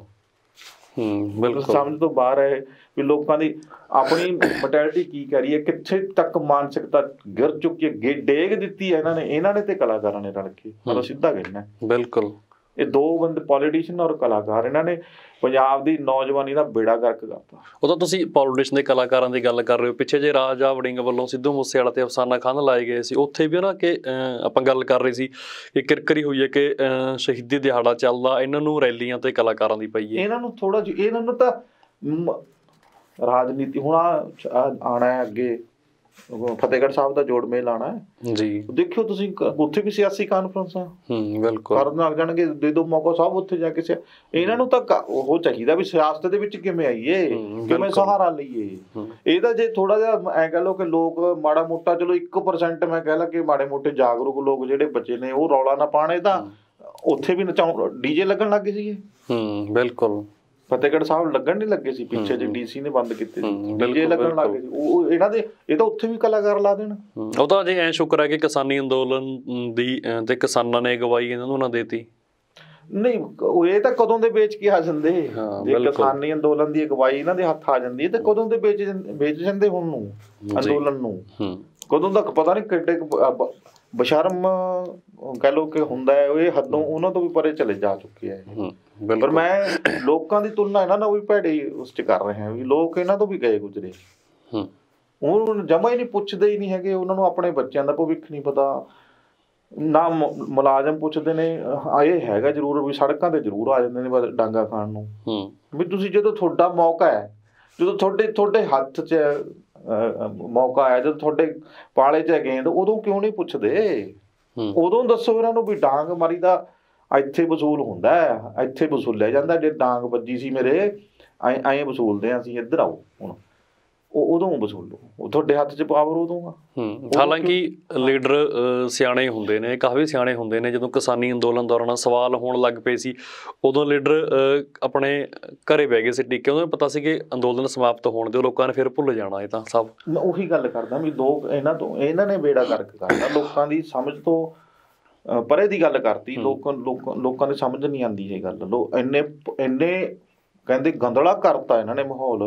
ਬਿਲਕੁਲ ਸਮਝ ਤੋਂ ਬਾਹਰ ਹੈ ਵੀ ਲੋਕਾਂ ਦੀ ਆਪਣੀ ਮੈਂਟੈਲਿਟੀ ਕੀ ਕਹਿ ਰਹੀ ਹੈ, ਕਿੱਥੇ ਤੱਕ ਮਾਨਸਿਕਤਾ ਗਿਰ ਚੁੱਕੀ ਹੈ, ਡੇਗ ਦਿੱਤੀ ਹੈ ਇਹਨਾਂ ਨੇ ਤੇ ਕਲਾਕਾਰਾਂ ਨੇ ਰਲ ਕੇ। ਮਤਲਬ ਸਿੱਧਾ ਕਹਿਣਾ, ਬਿਲਕੁਲ। ਇਹ ਦੋ ਬੰਦੇ, ਪੋਲੀਟੀਸ਼ੀਅਨ ਔਰ ਕਲਾਕਾਰ, ਇਹਨਾਂ ਨੇ ਪੰਜਾਬ ਦੀ ਨੌਜਵਾਨੀ ਦਾ ਬੇੜਾ ਗਰਕ ਕਰਤਾ। ਉਹ ਤਾਂ ਤੁਸੀਂ ਪੋਲੀਟੀਸ਼ੀਅਨ ਦੇ ਕਲਾਕਾਰਾਂ ਦੀ ਗੱਲ ਕਰ ਰਹੇ ਹੋ। ਪਿੱਛੇ ਜੇ ਰਾਜਾ ਵੜਿੰਗ ਵੱਲੋਂ ਸਿੱਧੂ ਮੂਸੇਵਾਲਾ ਤੇ ਅਫਸਾਨਾ ਖਾਨ ਲਾਏ ਗਏ ਸੀ, ਉੱਥੇ ਵੀ ਨਾ ਕਿ ਆਪਾਂ ਗੱਲ ਕਰ ਰਹੇ ਸੀ ਕਿ ਕਿਰਕਰੀ ਹੋਈ ਹੈ ਕਿ ਸ਼ਹੀਦੀ ਦਿਹਾੜਾ ਚੱਲਦਾ, ਇਹਨਾਂ ਨੂੰ ਰੈਲੀਆਂ ਤੇ ਕਲਾਕਾਰਾਂ ਦੀ ਪਈ ਹੈ। ਇਹਨਾਂ ਨੂੰ ਥੋੜਾ ਜਿਹਾ, ਇਹਨਾਂ ਨੂੰ ਤਾਂ ਰਾਜਨੀਤੀ ਹੁਣ ਆਉਣਾ ਹੈ ਅੱਗੇ, ਫਤਿਹਗੜ੍ਹ ਸਾਹਿਬ ਦਾ ਜੋੜ ਮੇਲ ਆਉਣਾ ਹੈ ਜੀ। ਦੇਖਿਓ ਤੁਸੀਂ, ਉੱਥੇ ਵੀ ਸਿਆਸੀ ਕਾਨਫਰੰਸਾਂ ਬਿਲਕੁਲ ਕਰਨ ਲੱਗ ਜਾਣਗੇ, ਦੇ ਦੋ ਮੌਕਾ ਸਭ ਉੱਥੇ ਜਾ ਕੇ। ਇਹਨਾਂ ਨੂੰ ਤਾਂ ਉਹ ਚਾਹੀਦਾ ਵੀ ਸਿਆਸਤ ਦੇ ਵਿੱਚ ਕਿਵੇਂ ਆਈਏ, ਕਿਵੇਂ ਸਹਾਰਾ ਲਈਏ। ਇਹਦਾ ਜੇ ਥੋੜਾ ਜਿਹਾ ਐ ਕਹਿ ਲਓ ਕਿ ਲੋਕ ਮਾੜਾ ਮੋਟਾ, ਚਲੋ 1% ਮੈਂ ਕਹਿ ਲਾ ਕਿ ਮਾੜੇ ਮੋਟੇ ਜਾਗਰੂਕ ਲੋਕ ਜਿਹੜੇ ਬੱਚੇ ਨੇ ਉਹ ਰੌਲਾ ਨਾ ਪਾਣ, ਤਾਂ ਉੱਥੇ ਵੀ ਨਚਾਉ ਡੀਜੇ ਲੱਗਣ ਲੱਗ ਗਏ ਸੀਗੇ। ਬਿਲਕੁਲ। ਫਤਿਹਗੜ੍ਹ ਸਾਹਿਬ ਲੱਗਣ ਨਹੀਂ ਲੱਗੇ ਸੀ, ਪਿੱਛੇ ਜੇ DC ਨੇ ਬੰਦ ਕੀਤੇ ਸੀ, ਡੀਜੇ ਲੱਗਣ ਲੱਗ ਗਏ ਸੀ। ਉਹ ਇਹਨਾਂ ਦੇ, ਇਹ ਤਾਂ ਉੱਥੇ ਵੀ ਕਲਾਕਾਰ ਲਾ ਦੇਣ। ਉਹ ਤਾਂ ਅਜੇ ਐਂ ਸ਼ੁਕਰ ਹੈ ਕਿ ਕਿਸਾਨੀ ਅੰਦੋਲਨ ਦੀ ਤੇ ਕਿਸਾਨਾਂ ਨੇ ਅਗਵਾਈ ਇਹਨਾਂ ਨੂੰ ਨਾ ਦੇਤੀ। ਨਹੀਂ, ਇਹ ਤਾਂ ਕਦੋਂ ਦੇ ਵੇਚ ਕੇ ਆ ਜਾਂਦੇ। ਜੇ ਕਿਸਾਨੀ ਅੰਦੋਲਨ ਦੀ ਅਗਵਾਈ ਇਹਨਾਂ ਦੇ ਹੱਥ ਆ ਜਾਂਦੀ ਹੈ ਤੇ ਕਦੋਂ ਦੇ ਵੇਚ ਜਾਂਦੇ ਹੁਣ ਨੂੰ ਅੰਦੋਲਨ ਨੂੰ। ਕਦੋਂ ਤੱਕ ਪਤਾ ਨਹੀਂ ਕਿੱਡੇ ਬਸ਼ਰਮ ਕਹਿ ਲਓ ਕਿ ਹੁੰਦਾ ਹੈ, ਇਹ ਹੱਦੋਂ ਉਹਨਾਂ ਤੋਂ ਵੀ ਪਰੇ ਚਲੇ ਜਾ ਚੁੱਕੇ ਆ। ਪਰ ਮੈਂ ਲੋਕਾਂ ਦੀ ਤੁਲਨਾ ਇਹਨਾਂ ਨਾਲ ਵੀ ਭੈੜੀ ਉਸ 'ਚ ਕਰ ਰਿਹਾ ਵੀ ਲੋਕ ਇਹਨਾਂ ਤੋਂ ਵੀ ਗਏ ਗੁਜ਼ਰੇ। ਉਹਨੂੰ ਜਮਾ ਹੀ ਨਹੀਂ ਪੁੱਛਦੇ ਹੀ ਨਹੀਂ ਹੈਗੇ, ਉਹਨਾਂ ਨੂੰ ਆਪਣੇ ਬੱਚਿਆਂ ਦਾ ਭਵਿੱਖ ਨਹੀਂ ਪਤਾ। ਨਾ ਮੁਲਾਜ਼ਮ ਪੁੱਛਦੇ ਨੇ। ਇਹ ਹੈਗਾ ਜ਼ਰੂਰ ਵੀ ਸੜਕਾਂ ਤੇ ਜ਼ਰੂਰ ਆ ਜਾਂਦੇ ਨੇ ਬਸ ਡਾਂਗਾ ਖਾਣ ਨੂੰ। ਵੀ ਤੁਸੀਂ ਜਦੋਂ ਤੁਹਾਡਾ ਮੌਕਾ ਹੈ, ਜਦੋਂ ਤੁਹਾਡੇ ਹੱਥ 'ਚ ਮੌਕਾ ਆਇਆ, ਜਦੋਂ ਤੁਹਾਡੇ ਪਾਲੇ 'ਚ ਗੇਂਦ, ਉਦੋਂ ਕਿਉਂ ਨਹੀਂ ਪੁੱਛਦੇ? ਉਦੋਂ ਦੱਸੋ ਇਹਨਾਂ ਨੂੰ ਵੀ ਡਾਂਗ ਮਾਰੀ ਦਾ ਇੱਥੇ ਵਸੂਲ ਹੁੰਦਾ, ਇੱਥੇ ਵਸੂਲਿਆ ਜਾਂਦਾ। ਜੇ ਡਾਂਗ ਵੱਜੀ ਸੀ ਮੇਰੇ, ਐਂ ਵਸੂਲਦੇ ਹਾਂ ਅਸੀਂ, ਇੱਧਰ ਆਓ ਹੁਣ। ਉਦੋਂ ਵਸੂਲੋ, ਉਹ ਤੁਹਾਡੇ ਹੱਥ 'ਚ ਪਾਵਰ ਉਦੋਂ ਆ। ਹਾਲਾਂਕਿ ਲੀਡਰ ਸਿਆਣੇ ਹੁੰਦੇ ਨੇ, ਕਾਫੀ ਸਿਆਣੇ ਹੁੰਦੇ ਨੇ। ਜਦੋਂ ਕਿਸਾਨੀ ਅੰਦੋਲਨ ਦੌਰਾਨ ਸਵਾਲ ਹੋਣ ਲੱਗ ਪਏ ਸੀ, ਉਦੋਂ ਲੀਡਰ ਆਪਣੇ ਘਰੇ ਬਹਿ ਗਏ ਸੀ ਟਿੱਕੇ। ਉਹਨਾਂ ਨੂੰ ਪਤਾ ਸੀ ਕਿ ਅੰਦੋਲਨ ਸਮਾਪਤ ਹੋਣ ਦੇ, ਲੋਕਾਂ ਨੇ ਫਿਰ ਭੁੱਲ ਜਾਣਾ। ਇਹ ਤਾਂ ਸਭ ਮੈਂ ਉਹੀ ਗੱਲ ਕਰਦਾ ਵੀ ਲੋਕ ਇਹਨਾਂ ਨੇ ਬੇੜਾ ਗਰਕ ਕਰਤਾ, ਲੋਕਾਂ ਦੀ ਸਮਝ ਤੋਂ ਪਰੇ ਦੀ ਗੱਲ ਕਰਤੀ। ਲੋਕਾਂ ਦੀ ਸਮਝ ਨਹੀਂ ਆਉਂਦੀ ਇਹ ਗੱਲ। ਇੰਨੇ ਕਹਿੰਦੇ ਗੰਦਲਾ ਕਰਤਾ ਇਹਨਾਂ ਨੇ ਮਾਹੌਲ।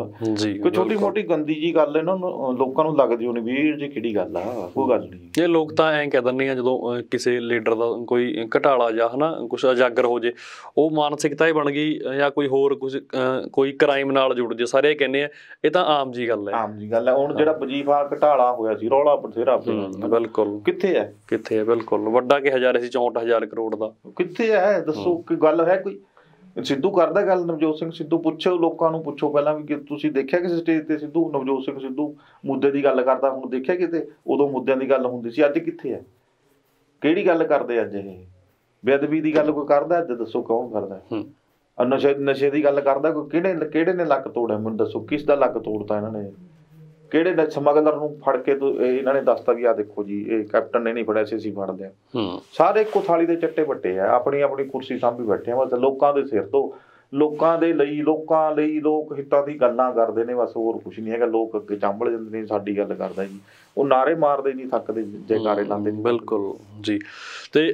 ਕੋਈ ਛੋਟੀ ਮੋਟੀ ਗੰਦੀ ਜੀ ਗੱਲ ਇਹਨਾਂ ਨੂੰ ਲੋਕਾਂ ਨੂੰ ਲੱਗਦੀ ਹੋਣੀ ਵੀਰ ਜੀ ਕਿਹੜੀ ਗੱਲ ਆ, ਕੋਈ ਗੱਲ ਨਹੀਂ। ਇਹ ਲੋਕ ਤਾਂ ਐਂ ਕਹਿ ਦਿੰਦੇ ਆ ਜਦੋਂ ਕਿਸੇ ਲੀਡਰ ਦਾ ਕੋਈ ਘਟਾਲਾ ਜਾਂ ਹਨਾ ਕੁਛ ਉਜਾਗਰ ਹੋ ਜੇ, ਉਹ ਮਾਨਸਿਕਤਾ ਹੀ ਬਣ ਗਈ ਜਾਂ ਕੋਈ ਹੋਰ ਕੋਈ ਕ੍ਰਾਈਮ ਨਾਲ ਜੁੜ ਜੇ, ਸਾਰੇ ਕਹਿੰਦੇ ਆ ਇਹ ਤਾਂ ਆਮ ਜੀ ਗੱਲ ਹੈ। ਆਮ ਜੀ ਗੱਲ ਹੈ। ਹੁਣ ਜਿਹੜਾ ਵਜੀਫਾ ਘਟਾਲਾ ਹੋਇਆ ਸੀ, ਰੌਲਾ ਬਥੇਰਾ ਪਿਆ। ਬਿਲਕੁਲ। ਕਿੱਥੇ ਹੈ? ਬਿਲਕੁਲ। ਵੱਡਾ ਕਿਹਾ ਜਾ ਰਿਹਾ ਸੀ 64,000 ਕਰੋੜ ਦਾ। ਕਿੱਥੇ ਹੈ ਦੱਸੋ? ਕੋਈ ਗੱਲ ਹੈ? ਕੋਈ ਸਿੱਧੂ ਕਰਦਾ ਗੱਲ? ਨਵਜੋਤ ਸਿੰਘ ਸਿੱਧੂ ਪੁੱਛੋ, ਲੋਕਾਂ ਨੂੰ ਪੁੱਛੋ ਪਹਿਲਾਂ ਵੀ ਤੁਸੀਂ ਦੇਖਿਆ ਕਿਸੇ ਸਟੇਜ ਤੇ ਸਿੱਧੂ, ਨਵਜੋਤ ਸਿੰਘ ਸਿੱਧੂ ਮੁੱਦੇ ਦੀ ਗੱਲ ਕਰਦਾ ਹੁਣ ਦੇਖਿਆ ਕਿਤੇ? ਉਦੋਂ ਮੁੱਦਿਆਂ ਦੀ ਗੱਲ ਹੁੰਦੀ ਸੀ, ਅੱਜ ਕਿੱਥੇ ਹੈ? ਕਿਹੜੀ ਗੱਲ ਕਰਦੇ ਅੱਜ? ਇਹ ਬੇਅਦਬੀ ਦੀ ਗੱਲ ਕੋਈ ਕਰਦਾ ਅੱਜ? ਦੱਸੋ ਕੌਣ ਕਰਦਾ? ਨਸ਼ੇ ਦੀ ਗੱਲ ਕਰਦਾ ਕੋਈ? ਕਿਹੜੇ ਨੇ ਲੱਕ ਤੋੜਿਆ ਮੈਨੂੰ ਦੱਸੋ? ਕਿਸ ਦਾ ਲੱਕ ਤੋੜਤਾ ਇਹਨਾਂ ਨੇ? ਕਿਹੜੇ ਸਮਗਲਰ ਨੂੰ ਫੜ ਕੇ ਇਹਨਾਂ ਨੇ ਦੱਸਤਾ ਵੀ ਆਹ ਦੇਖੋ ਜੀ ਇਹ ਕੈਪਟਨ ਨੇ ਨਹੀਂ ਫੜਿਆ ਸੀ, ਅਸੀਂ ਫੜਦੇ ਹਾਂ। ਸਾਰੇ ਇੱਕੋ ਥਾਲੀ ਦੇ ਚੱਟੇ ਵੱਟੇ ਆ, ਆਪਣੀ ਆਪਣੀ ਕੁਰਸੀ ਸਾਂਭੀ ਬੈਠੇ ਆ ਬਸ ਲੋਕਾਂ ਦੇ ਸਿਰ ਤੋਂ। ਲੋਕਾਂ ਲਈ ਲੋਕ ਹਿੱਤਾਂ ਦੀ ਗੱਲਾਂ ਕਰਦੇ ਨੇ ਬਸ, ਹੋਰ ਕੁਛ ਨਹੀਂ ਹੈਗਾ। ਲੋਕ ਅੱਗੇ ਚਾਂਬਲ ਜਾਂਦੇ ਨੇ, ਸਾਡੀ ਗੱਲ ਕਰਦਾ ਜੀ, ਉਹ ਨਾਅਰੇ ਮਾਰਦੇ ਨਹੀਂ ਥੱਕਦੇ, ਜੈਕਾਰੇ ਲਾਉਂਦੇ। ਬਿਲਕੁਲ ਜੀ। ਤੇ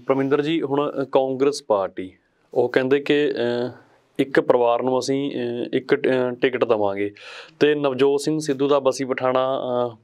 ਪਰਮਿੰਦਰ ਜੀ, ਹੁਣ ਕਾਂਗਰਸ ਪਾਰਟੀ ਉਹ ਕਹਿੰਦੇ ਕਿ ਇੱਕ ਪਰਿਵਾਰ ਨੂੰ ਅਸੀਂ ਇੱਕ ਟਿਕਟ ਦੇਵਾਂਗੇ। ਤੇ ਨਵਜੋਤ ਸਿੰਘ ਸਿੱਧੂ ਦਾ ਬਸੀ ਪਠਾਣਾ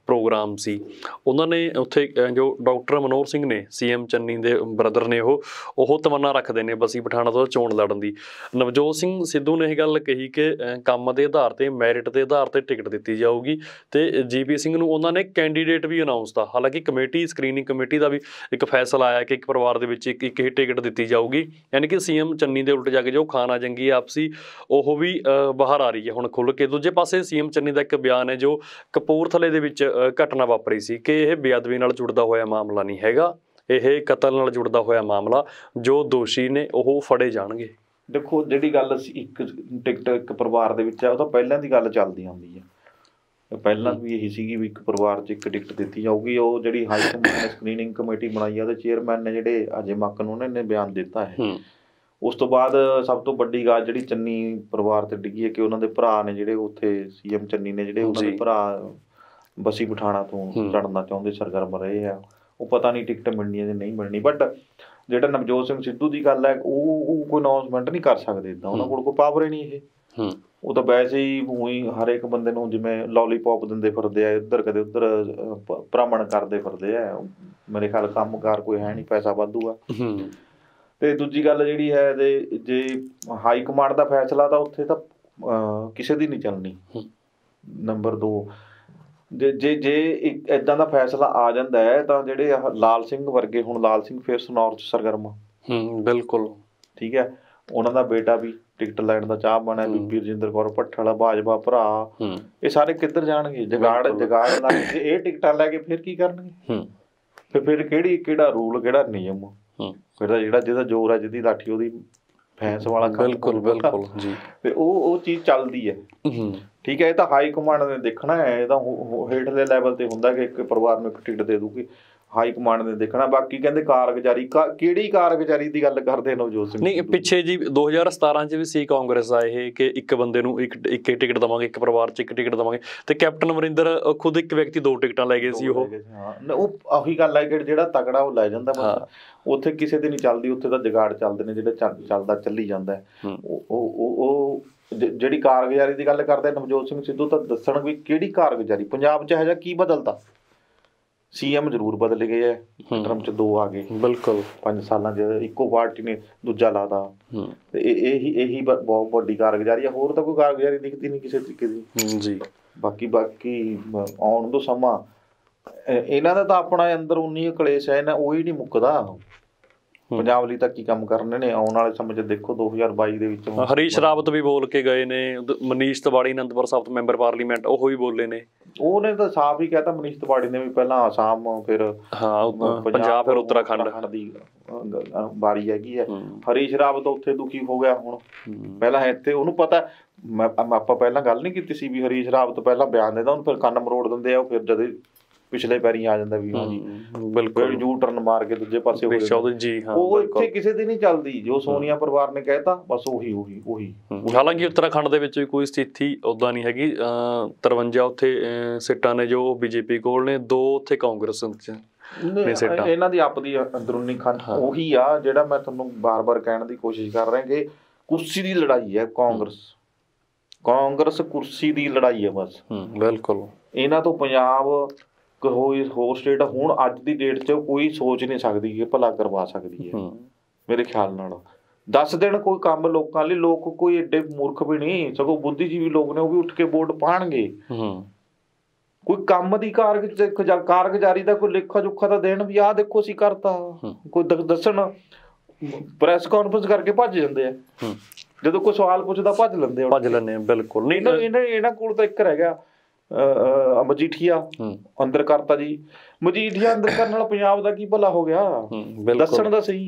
ਪ੍ਰੋਗਰਾਮ ਸੀ। ਉਹਨਾਂ ਨੇ ਉੱਥੇ ਜੋ ਡਾਕਟਰ ਮਨੋਹਰ ਸਿੰਘ ਨੇ, CM ਚੰਨੀ ਦੇ ਬ੍ਰਦਰ ਨੇ, ਉਹ ਤਮੰਨਾ ਰੱਖਦੇ ਨੇ ਬਸੀ ਪਠਾਣਾ ਤੋਂ ਚੋਣ ਲੜਨ ਦੀ। ਨਵਜੋਤ ਸਿੰਘ ਸਿੱਧੂ ਨੇ ਇਹ ਗੱਲ ਕਹੀ ਕਿ ਕੰਮ ਦੇ ਆਧਾਰ 'ਤੇ, ਮੈਰਿਟ ਦੇ ਆਧਾਰ 'ਤੇ ਟਿਕਟ ਦਿੱਤੀ ਜਾਊਗੀ। ਤੇ GP ਸਿੰਘ ਨੂੰ ਉਹਨਾਂ ਨੇ ਕੈਂਡੀਡੇਟ ਵੀ ਅਨਾਊਂਸ ਤਾ। ਹਾਲਾਂਕਿ ਕਮੇਟੀ, ਸਕਰੀਨਿੰਗ ਕਮੇਟੀ ਦਾ ਵੀ ਇੱਕ ਫੈਸਲਾ ਆਇਆ ਕਿ ਇੱਕ ਪਰਿਵਾਰ ਦੇ ਵਿੱਚ ਇੱਕ ਹੀ ਟਿਕਟ ਦਿੱਤੀ ਜਾਊਗੀ। ਯਾਨੀ ਕਿ CM ਚੰਨੀ ਦੇ ਉਲਟ ਜਾ ਕੇ ਜੋ ਖਾਨਾ ਜੰਗੀ ਆਪਸੀ ਉਹ ਵੀ ਬਾਹਰ ਆ ਰਹੀ ਹੈ ਹੁਣ ਖੁੱਲ੍ਹ ਕੇ। ਦੂਜੇ ਪਾਸੇ CM ਚੰਨੀ ਦਾ ਇੱਕ ਬਿਆਨ ਹੈ ਜੋ ਕਪੂਰਥਲੇ ਦੇ ਵਿੱਚ ਘਟਨਾ ਵਾਪਰੀ ਸੀ ਕਿ ਇਹ ਬੇਅਦਬੀ ਨਾਲ ਜੁੜਦਾ ਹੋਇਆ ਮਾਮਲਾ ਨਹੀਂ ਹੈਗਾ, ਇਹ ਕਤਲ ਨਾਲ ਜੁੜਦਾ ਹੋਇਆ ਮਾਮਲਾ, ਜੋ ਦੋਸ਼ੀ ਨੇ ਉਹ ਫੜੇ ਜਾਣਗੇ। ਦੇਖੋ, ਜਿਹੜੀ ਗੱਲ ਅਸੀਂ ਇੱਕ ਟਿਕਟ ਇੱਕ ਪਰਿਵਾਰ ਦੇ ਵਿੱਚ ਹੈ, ਉਹ ਤਾਂ ਪਹਿਲਾਂ ਦੀ ਗੱਲ ਚੱਲਦੀ ਆਉਂਦੀ ਹੈ। ਪਹਿਲਾਂ ਵੀ ਇਹੀ ਸੀਗੀ ਵੀ ਇੱਕ ਪਰਿਵਾਰ 'ਚ ਇੱਕ ਟਿਕਟ ਦਿੱਤੀ ਜਾਊਗੀ। ਉਹ ਜਿਹੜੀ ਹਾਈ ਕਮਾਂਡ ਨੇ ਸਕਰੀਨਿੰਗ ਕਮੇਟੀ ਬਣਾਈ ਹੈ, ਉਹਦੇ ਚੇਅਰਮੈਨ ਨੇ ਜਿਹੜੇ ਅਜੇ ਮੱਕਨ, ਉਹਨਾਂ ਨੇ ਬਿਆਨ ਦਿੱਤਾ ਹੈ। ਉਸ ਤੋਂ ਬਾਅਦ ਸਭ ਤੋਂ ਵੱਡੀ ਗੱਲ ਜਿਹੜੀ ਚੰਨੀ ਪਰਿਵਾਰ ਤੇ ਡਿੱਗੀ ਹੈ ਕਿ ਉਹਨਾਂ ਦੇ ਭਰਾ ਨੇ ਜਿਹੜੇ ਉੱਥੇ CM ਚੰਨੀ ਨੇ, ਜਿਹੜੇ ਉਹਨਾਂ ਦੇ ਭਰਾ ਬਸੀ ਪਠਾਣਾ ਤੋਂ ਲੜਨਾ ਚਾਹੁੰਦੇ ਸਰਗਰਮ ਰਹੇ ਆ। ਉਹ ਪਤਾ ਨਹੀਂ ਟਿਕਟ ਮਿਲਣੀ ਹੈ ਜਾਂ ਨਹੀਂ ਮਿਲਣੀ। ਬਟ ਜਿਹੜਾ ਨਵਜੋਤ ਸਿੰਘ ਸਿੱਧੂ ਦੀ ਗੱਲ ਹੈ, ਉਹ ਕੋਈ ਅਨਾਊਂਸਮੈਂਟ ਨਹੀਂ ਕਰ ਸਕਦੇ ਇੱਦਾਂ, ਉਹਨਾਂ ਕੋਲ ਕੋਈ ਪਾਵਰ ਹੀ ਨਹੀਂ ਇਹ। ਉਹ ਤਾਂ ਵੈਸੇ ਹੀ ਉਹੀ ਹਰ ਇੱਕ ਬੰਦੇ ਨੂੰ ਜਿਵੇਂ ਲੋਲੀਪੋਪ ਦਿੰਦੇ ਫਿਰਦੇ ਆ, ਇੱਧਰ ਕਦੇ ਉੱਧਰ ਭ੍ਰਮਣ ਕਰਦੇ ਫਿਰਦੇ ਆ। ਮੇਰੇ ਖਿਆਲ ਕੰਮਕਾਰ ਕੋਈ ਹੈ ਨਹੀਂ, ਪੈਸਾ ਵਾਧੂ ਆ। ਤੇ ਦੂਜੀ ਗੱਲ ਜਿਹੜੀ ਹੈ, ਜੇ ਹਾਈ ਕਮਾਂਡ ਦਾ ਫੈਸਲਾ ਤਾਂ ਉੱਥੇ ਤਾਂ ਕਿਸੇ ਦੀ ਨਹੀਂ ਚੱਲਣੀ। ਨੰਬਰ 2, ਜੇ ਇੱਦਾਂ ਦਾ ਫੈਸਲਾ ਆ ਜਾਂਦਾ ਹੈ ਤਾਂ ਜਿਹੜੇ ਲਾਲ ਸਿੰਘ ਵਰਗੇ, ਹੁਣ ਲਾਲ ਸਿੰਘ ਫਿਰ ਸਨੌਰ 'ਚ ਸਰਗਰਮ, ਬਿਲਕੁਲ ਠੀਕ ਹੈ, ਉਹਨਾਂ ਦਾ ਬੇਟਾ ਵੀ ਟਿਕਟ ਲੈਣ ਦਾ ਚਾਹ ਬਣਿਆ, ਬੀਬੀ ਰਜਿੰਦਰ ਕੌਰ ਭੱਠਲ, ਭਾਜਪਾ ਭਰਾ, ਇਹ ਸਾਰੇ ਕਿੱਧਰ ਜਾਣਗੇ? ਜਗਾੜ ਲਾ ਕੇ ਇਹ ਟਿਕਟਾਂ ਲੈ ਕੇ ਫਿਰ ਕੀ ਕਰਨਗੇ? ਫਿਰ ਕਿਹੜਾ ਰੂਲ, ਕਿਹੜਾ ਨਿਯਮ? ਫਿਰ ਤਾਂ ਜਿਹਦਾ ਜ਼ੋਰ ਹੈ, ਜਿਹਦੀ ਲਾਠੀ ਉਹਦੀ ਭੈਂਸ ਵਾਲਾ। ਬਿਲਕੁਲ ਜੀ। ਤੇ ਉਹ ਚੀਜ਼ ਚੱਲਦੀ ਹੈ। ਠੀਕ ਹੈ, ਇਹ ਤਾਂ ਹਾਈ ਕਮਾਂਡ ਨੇ ਦੇਖਣਾ ਹੈ। ਇਹ ਤਾਂ ਹੇਠਲੇ ਲੈਵਲ ਤੇ ਹੁੰਦਾ ਕਿ ਇੱਕ ਪਰਿਵਾਰ ਨੂੰ ਇੱਕ ਟਿਕਟ ਦੇ ਦੂਗੀ, ਹਾਈ ਕਮਾਂਡ ਨੇ ਦੇਖਣਾ। ਬਾਕੀ ਕਹਿੰਦੇ ਕਾਰਗੁਜ਼ਾਰੀ, ਕਿਹੜੀ ਕਾਰਗੁਜ਼ਾਰੀ ਦੀ ਗੱਲ ਕਰਦੇ ਨਵਜੋਤ ਸਿੰਘ? ਨਹੀਂ, ਪਿੱਛੇ ਜੀ 2017 ਚ ਵੀ ਸੀ ਕਾਂਗਰਸ ਦਾ ਇਹ ਕਿ ਇੱਕ ਬੰਦੇ ਨੂੰ ਇੱਕ ਟਿਕਟ ਦੇਵਾਂਗੇ, ਇੱਕ ਪਰਿਵਾਰ 'ਚ ਇੱਕ ਟਿਕਟ ਦੇਵਾਂਗੇ। ਤੇ ਕੈਪਟਨ ਅਮਰਿੰਦਰ ਖੁਦ ਇੱਕ ਵਿਅਕਤੀ 2 ਟਿਕਟਾਂ ਲੈ ਗਏ ਸੀ। ਉਹ ਉਹੀ ਗੱਲ ਹੈ ਕਿ ਜਿਹੜਾ ਤਕੜਾ ਉਹ ਲੈ ਜਾਂਦਾ। ਬਸ ਉੱਥੇ ਕਿਸੇ ਦੀ ਨਹੀਂ ਚੱਲਦੀ, ਉੱਥੇ ਤਾਂ ਜੁਗਾੜ ਚੱਲਦੇ ਨੇ, ਜਿਹੜੇ ਚੱਲਦਾ ਚੱਲੀ ਜਾਂਦਾ ਹੈ। ਉਹ ਜਿਹੜੀ ਕਾਰਗੁਜ਼ਾਰੀ ਦੀ ਗੱਲ ਕਰਦੇ ਨਵਜੋਤ ਸਿੰਘ ਸਿੱਧੂ, ਤਾਂ ਦੱਸਣ ਵੀ ਕਿਹੜੀ ਕਾਰਗੁਜ਼ਾਰੀ। ਪੰਜਾਬ 'ਚ ਇਹੋ ਜਿਹਾ ਕੀ ਬਦਲਦਾ? CM ਜ਼ਰੂਰ ਬਦਲ ਗਏ ਹੈ, ਟਰਮ 'ਚ 2 ਆ ਗਏ। ਬਿਲਕੁਲ 5 ਸਾਲਾਂ 'ਚ ਇੱਕੋ ਪਾਰਟੀ ਨੇ ਦੂਜਾ ਲਾਤਾ। ਤੇ ਇਹੀ ਬਹੁਤ ਵੱਡੀ ਕਾਰਗੁਜ਼ਾਰੀ ਹੈ। ਹੋਰ ਤਾਂ ਕੋਈ ਕਾਰਗੁਜ਼ਾਰੀ ਦਿਖਦੀ ਨਹੀਂ ਕਿਸੇ ਤਰੀਕੇ ਦੀ ਜੀ। ਬਾਕੀ ਆਉਣ ਤੋਂ ਸਮਾਂ ਇਹਨਾਂ ਦਾ ਤਾਂ ਆਪਣਾ ਅੰਦਰ ਉਨੀ ਕਲੇਸ਼ ਹੈ, ਇਹਨਾਂ ਉਹੀ ਨਹੀਂ ਮੁੱਕਦਾ। ਪੰਜਾਬ ਲਈ ਤਾਂ ਕੀ ਕੰਮ ਕਰਨੇ ਨੇ ਆਉਣ ਵਾਲੇ ਸਮੇਂ 'ਚ? ਦੇਖੋ 2022 ਦੇ ਵਿੱਚ ਹਰੀਸ਼ ਰਾਵਤ ਵੀ ਬੋਲ ਕੇ ਗਏ ਨੇ, ਮਨੀਸ਼ ਤਿਵਾੜੀ ਅਨੰਦਪੁਰ ਸਾਹਿਬ ਤੋਂ ਮੈਂਬਰ ਪਾਰਲੀਮੈਂਟ, ਉਹ ਵੀ ਬੋਲੇ ਨੇ। ਉਹਨੇ ਤਾਂ ਸਾਫ਼ ਹੀ ਕਹਿਤਾ ਮਨੀਸ਼ ਤਿਵਾੜੀ ਨੇ ਵੀ ਪਹਿਲਾਂ ਆਸਾਮ, ਫਿਰ ਪੰਜਾਬ, ਫਿਰ ਉੱਤਰਾਖੰਡ ਦੀ ਵਾਰੀ ਹੈਗੀ ਹੈ। ਹਰੀਸ਼ ਰਾਵਤ ਉੱਥੇ ਦੁਖੀ ਹੋ ਗਿਆ ਹੁਣ। ਪਹਿਲਾਂ ਇੱਥੇ ਉਹਨੂੰ ਪਤਾ, ਆਪਾਂ ਪਹਿਲਾਂ ਗੱਲ ਨਹੀਂ ਕੀਤੀ ਸੀ ਵੀ ਹਰੀਸ਼ ਰਾਵਤ ਪਹਿਲਾਂ ਬਿਆਨ ਦਿੰਦਾ, ਉਹਨੂੰ ਫਿਰ ਕੰਨ ਮਰੋੜ ਦਿੰਦੇ ਆ। ਉਹ ਫਿਰ ਜਦ ਪਿਛਲੇ ਪੈਰੀ ਆ ਜਾਂਦਾ ਵੀ ਹਾਂਜੀ ਬਿਲਕੁਲ ਯੂ ਟਰਨ ਮਾਰ ਕੇ ਦੂਜੇ ਪਾਸੇ ਹੋ ਜਾਂਦਾ। ਉਹ ਇੱਥੇ ਕਿਸੇ ਦੀ ਨਹੀਂ ਚੱਲਦੀ। ਜੋ ਸੋਨੀਆ ਪਰਿਵਾਰ ਨੇ ਕਹਿਤਾ ਬਸ ਉਹੀ। ਹਾਲਾਂਕਿ ਉੱਤਰਾਖੰਡ ਦੇ ਵਿੱਚ ਵੀ ਕੋਈ ਸਥਿਤੀ ਉੱਦਾਂ ਨਹੀਂ ਹੈਗੀ। 53 ਉੱਥੇ ਸੀਟਾਂ ਨੇ ਜੋ BJP ਕੋਲ ਨੇ, 2 ਉੱਥੇ ਕਾਂਗਰਸ ਨੇ ਸੀਟਾਂ। ਇਹਨਾਂ ਦੀ ਆਪਦੀ ਅੰਦਰੂਨੀ ਖੰਡ ਉਹੀ ਆ ਜਿਹੜਾ ਮੈਂ ਤੁਹਾਨੂੰ ਬਾਰ-ਬਾਰ ਕਹਿਣ ਦੀ ਕੋਸ਼ਿਸ਼ ਕਰ ਰਿਹਾ ਕਿ ਕੁਰਸੀ ਦੀ ਲੜਾਈ ਹੈ। ਕਾਂਗਰਸ ਕੁਰਸੀ ਦੀ ਲੜਾਈ ਹੈ ਬਸ। ਬਿਲਕੁਲ। ਇਹਨਾਂ ਤੋਂ ਪੰਜਾਬ ਕੋਈ ਹੋਰ ਸਟੇਟ ਹੁਣ ਅੱਜ ਦੀ ਡੇਟ 'ਚ ਕੋਈ ਸੋਚ ਨਹੀਂ ਸਕਦੀ ਕਿ ਭਲਾ ਕਰਵਾ ਸਕਦੀ ਹੈ। ਮੇਰੇ ਖਿਆਲ ਨਾਲ 10 ਦਿਨ ਕੋਈ ਕੰਮ ਲੋਕਾਂ ਲਈ, ਲੋਕ ਕੋਈ ਏਡੇ ਮੂਰਖ ਵੀ ਨਹੀਂ, ਸਗੋਂ ਬੁੱਧੀਜੀਵੀ ਲੋਕ ਨੇ, ਉਹ ਵੀ ਉੱਠ ਕੇ ਵੋਟ ਪਾਉਣਗੇ। ਕੋਈ ਕੰਮ ਦੀ ਕਾਰਗੁਜ਼ਾਰੀ ਦਾ ਕੋਈ ਲੇਖਾ ਜੋਖਾ ਤਾਂ ਦੇਣ ਵੀ ਆਹ ਦੇਖੋ ਅਸੀਂ ਕਰਤਾ, ਕੋਈ ਦੱਸਣ। ਪ੍ਰੈਸ ਕਾਨਫਰੰਸ ਕਰਕੇ ਭੱਜ ਜਾਂਦੇ ਆ, ਜਦੋਂ ਕੋਈ ਸਵਾਲ ਪੁੱਛਦਾ ਭੱਜ ਲੈਂਦੇ ਆ। ਬਿਲਕੁਲ ਨਹੀਂ, ਇਹਨਾਂ ਕੋਲ ਤਾਂ ਇੱਕ ਰਹਿ ਗਿਆ ਮਜੀਠੀਆ ਅੰਦਰ ਕਰਤਾ ਜੀ। ਮਜੀਠੀਆ ਅੰਦਰ ਕਰਨ ਨਾਲ ਪੰਜਾਬ ਦਾ ਕੀ ਭਲਾ ਹੋ ਗਿਆ? ਦੱਸਣ ਦਾ ਸਹੀ।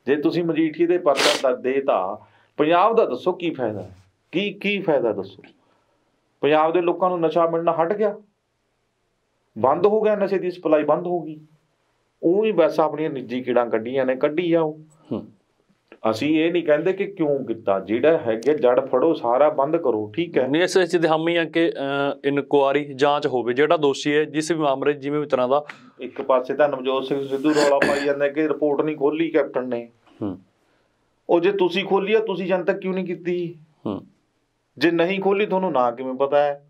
ਜੇ ਤੁਸੀਂ ਮਜੀਠੀਏ ਦੇ ਪਰਚਾ ਦੇਤਾ, ਪੰਜਾਬ ਦਾ ਦੱਸੋ ਕੀ ਫਾਇਦਾ? ਕੀ ਫਾਇਦਾ ਦੱਸੋ? ਪੰਜਾਬ ਦੇ ਲੋਕਾਂ ਨੂੰ ਨਸ਼ਾ ਮਿਲਣਾ ਹਟ ਗਿਆ, ਬੰਦ ਹੋ ਗਿਆ, ਨਸ਼ੇ ਦੀ ਸਪਲਾਈ ਬੰਦ ਹੋ ਗਈ। ਉਹ ਹੀ ਬਸ ਆਪਣੀਆਂ ਨਿੱਜੀ ਕੀੜਾਂ ਕੱਢੀਆਂ ਨੇ, ਕੱਢੀ ਜਾਓ। ਅਸੀਂ ਇਹ ਨਹੀਂ ਕਹਿੰਦੇ ਕਿ ਕਿਉਂ ਕੀਤਾ, ਜਿਹੜਾ ਹੈਗਾ ਜੜ ਫੜੋ, ਸਾਰਾ ਬੰਦ ਕਰੋ, ਠੀਕ ਹੈ। ਨਹੀਂ, ਇਸ ਚੀਜ਼ ਦੀ ਹਾਮੀ ਆ ਕਿ ਇਨਕੁਆਰੀ ਜਾਂਚ ਹੋਵੇ, ਜਿਹੜਾ ਦੋਸ਼ੀ ਹੈ ਜਿਸ ਵੀ ਮਾਮਲੇ ਜਿਵੇਂ ਵੀ ਤਰ੍ਹਾਂ ਦਾ। ਇੱਕ ਪਾਸੇ ਤਾਂ ਨਵਜੋਤ ਸਿੰਘ ਸਿੱਧੂ ਰੌਲਾ ਪਾਈ ਜਾਂਦਾ ਕਿ ਰਿਪੋਰਟ ਨਹੀਂ ਖੋਲੀ ਕੈਪਟਨ ਨੇ। ਉਹ ਜੇ ਤੁਸੀਂ ਖੋਲੀ ਆ, ਤੁਸੀਂ ਜਨਤਕ ਕਿਉਂ ਨਹੀਂ ਕੀਤੀ? ਜੇ ਨਹੀਂ ਖੋਲੀ ਤੁਹਾਨੂੰ ਨਾ ਕਿਵੇਂ ਪਤਾ ਹੈ?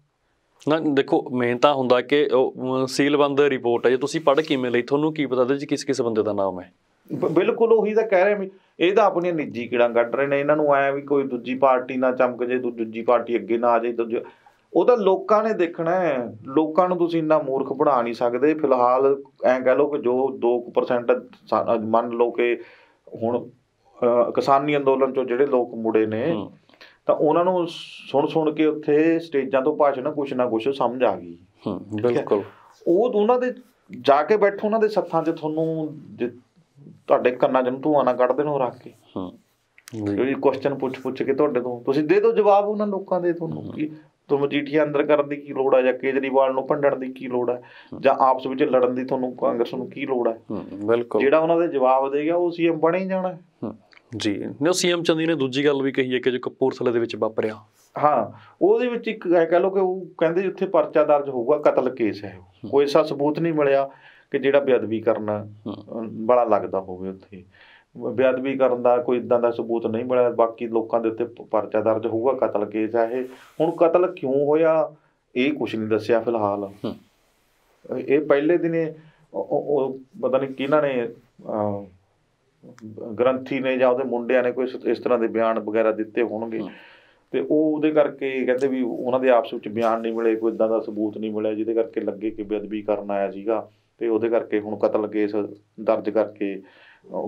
ਨਾ ਦੇਖੋ, ਮੇਨ ਤਾਂ ਹੁੰਦਾ ਕਿ ਉਹ ਸੀਲਬੰਦ ਰਿਪੋਰਟ ਹੈ, ਜੇ ਤੁਸੀਂ ਪੜ੍ਹ ਕਿਵੇਂ ਲਈ, ਤੁਹਾਨੂੰ ਕੀ ਪਤਾ ਉਹਦੇ 'ਚ ਕਿਸ ਬੰਦੇ ਦਾ ਨਾਮ ਹੈ? ਬਿਲਕੁਲ ਉਹੀ ਤਾਂ ਕਹਿ ਰਹੇ ਵੀ ਇਹ ਤਾਂ ਆਪਣੀਆਂ ਨਿੱਜੀ ਕੀੜਾਂ ਕੱਢ ਰਹੇ ਨੇ। ਇਹਨਾਂ ਨੂੰ ਐ ਵੀ ਕੋਈ ਦੂਜੀ ਪਾਰਟੀ ਨਾ ਚਮਕ ਜੇ, ਦੂਜੀ ਪਾਰਟੀ ਅੱਗੇ ਨਾ ਆ ਜਾਏ। ਉਹ ਤਾਂ ਲੋਕਾਂ ਨੇ ਦੇਖਣਾ ਹੈ। ਲੋਕਾਂ ਨੂੰ ਤੁਸੀਂ ਇੰਨਾ ਮੂਰਖ ਬਣਾ ਨਹੀਂ ਸਕਦੇ। ਫਿਲਹਾਲ ਐਂ ਕਹਿ ਲਓ ਕਿ ਜੋ 2% ਮੰਨ ਲਓ ਕਿ ਹੁਣ ਕਿਸਾਨੀ ਅੰਦੋਲਨ 'ਚੋਂ ਜਿਹੜੇ ਲੋਕ ਮੁੜੇ ਨੇ, ਤਾਂ ਉਹਨਾਂ ਨੂੰ ਸੁਣ ਕੇ ਉੱਥੇ ਸਟੇਜਾਂ ਤੋਂ ਭਾਸ਼ਣ ਕੁਛ ਨਾ ਕੁਛ ਸਮਝ ਆ ਗਈ। ਬਿਲਕੁਲ। ਉਹ ਉਹਨਾਂ ਦੇ ਜਾ ਕੇ ਬੈਠੋ, ਉਹਨਾਂ ਦੇ ਸੱਥਾਂ 'ਚ ਤੁਹਾਨੂੰ ਤੁਹਾਡੇ ਕੰਨਾਂ 'ਚ ਧੂੰਆਂ ਨਾ ਕੱਢ ਦੇਣ ਉਹ ਰੱਖ ਕੇ, ਕੁਐਸਚਨ ਪੁੱਛ ਕੇ ਤੁਹਾਡੇ ਤੋਂ, ਤੁਸੀਂ ਦੇ ਦਿਓ ਜਵਾਬ ਉਹਨਾਂ ਲੋਕਾਂ ਦੇ। ਤੁਹਾਨੂੰ ਕੀ ਮਜੀਠੀਆ ਅੰਦਰ ਕਰਨ ਦੀ ਕੀ ਲੋੜ ਹੈ, ਜਾਂ ਕੇਜਰੀਵਾਲ ਨੂੰ ਭੰਡਣ ਦੀ ਕੀ ਲੋੜ ਹੈ, ਜਾਂ ਆਪਸ ਵਿੱਚ ਲੜਨ ਦੀ ਤੁਹਾਨੂੰ ਕਾਂਗਰਸ ਨੂੰ ਕੀ ਲੋੜ ਹੈ? ਬਿਲਕੁਲ। ਜਿਹੜਾ ਉਹਨਾਂ ਦੇ ਜਵਾਬ ਦੇਗਾ ਉਹ ਸੀਐਮ ਬਣੇ ਹੀ ਜਾਣਾ ਜੀ। ਸੀਐਮ ਚੰਦੀ ਨੇ ਦੂਜੀ ਗੱਲ ਵੀ ਕਹੀ ਹੈ ਕਿ ਜੋ ਕਪੂਰਥਲੇ ਦੇ ਵਿੱਚ ਵਾਪਰਿਆ, ਹਾਂ, ਉਹਦੇ ਵਿੱਚ ਇੱਕ ਕਹਿ ਲਓ ਕਿ ਉਹ ਕਹਿੰਦੇ ਉੱਥੇ ਪਰਚਾ ਦਰਜ ਹੋਊਗਾ, ਕਤਲ ਕੇਸ ਹੈ, ਕੋਈ ਐਸਾ ਸਬੂਤ ਨਹੀਂ ਮਿਲਿਆ ਕਿ ਜਿਹੜਾ ਬੇਅਦਬੀ ਕਰਨਾ ਬੜਾ ਲੱਗਦਾ ਹੋਵੇ। ਉੱਥੇ ਬੇਅਦਬੀ ਕਰਨ ਦਾ ਕੋਈ ਇੱਦਾਂ ਦਾ ਸਬੂਤ ਨਹੀਂ ਮਿਲਿਆ। ਬਾਕੀ ਲੋਕਾਂ ਦੇ ਉੱਤੇ ਪਰਚਾ ਦਰਜ ਹੋਊਗਾ, ਕਤਲ ਕੇਸ ਹੈ ਇਹ। ਹੁਣ ਕਤਲ ਕਿਉਂ ਹੋਇਆ ਇਹ ਕੁਛ ਨਹੀਂ ਦੱਸਿਆ ਫਿਲਹਾਲ। ਇਹ ਪਹਿਲੇ ਦਿਨੇ ਉਹ ਪਤਾ ਨਹੀਂ ਕਿਹਨਾਂ ਨੇ, ਗ੍ਰੰਥੀ ਨੇ ਜਾਂ ਉਹਦੇ ਮੁੰਡਿਆਂ ਨੇ ਕੋਈ ਇਸ ਤਰ੍ਹਾਂ ਦੇ ਬਿਆਨ ਵਗੈਰਾ ਦਿੱਤੇ ਹੋਣਗੇ, ਤੇ ਉਹ ਉਹਦੇ ਕਰਕੇ ਕਹਿੰਦੇ ਵੀ ਉਹਨਾਂ ਦੇ ਆਪਸ ਵਿੱਚ ਬਿਆਨ ਨਹੀਂ ਮਿਲੇ, ਕੋਈ ਇੱਦਾਂ ਦਾ ਸਬੂਤ ਨਹੀਂ ਮਿਲਿਆ ਜਿਹਦੇ ਕਰਕੇ ਲੱਗੇ ਕਿ ਬੇਅਦਬੀ ਕਰਨ ਆਇਆ ਸੀਗਾ, ਤੇ ਉਹਦੇ ਕਰਕੇ ਹੁਣ ਕਤਲ ਕੇਸ ਦਰਜ ਕਰਕੇ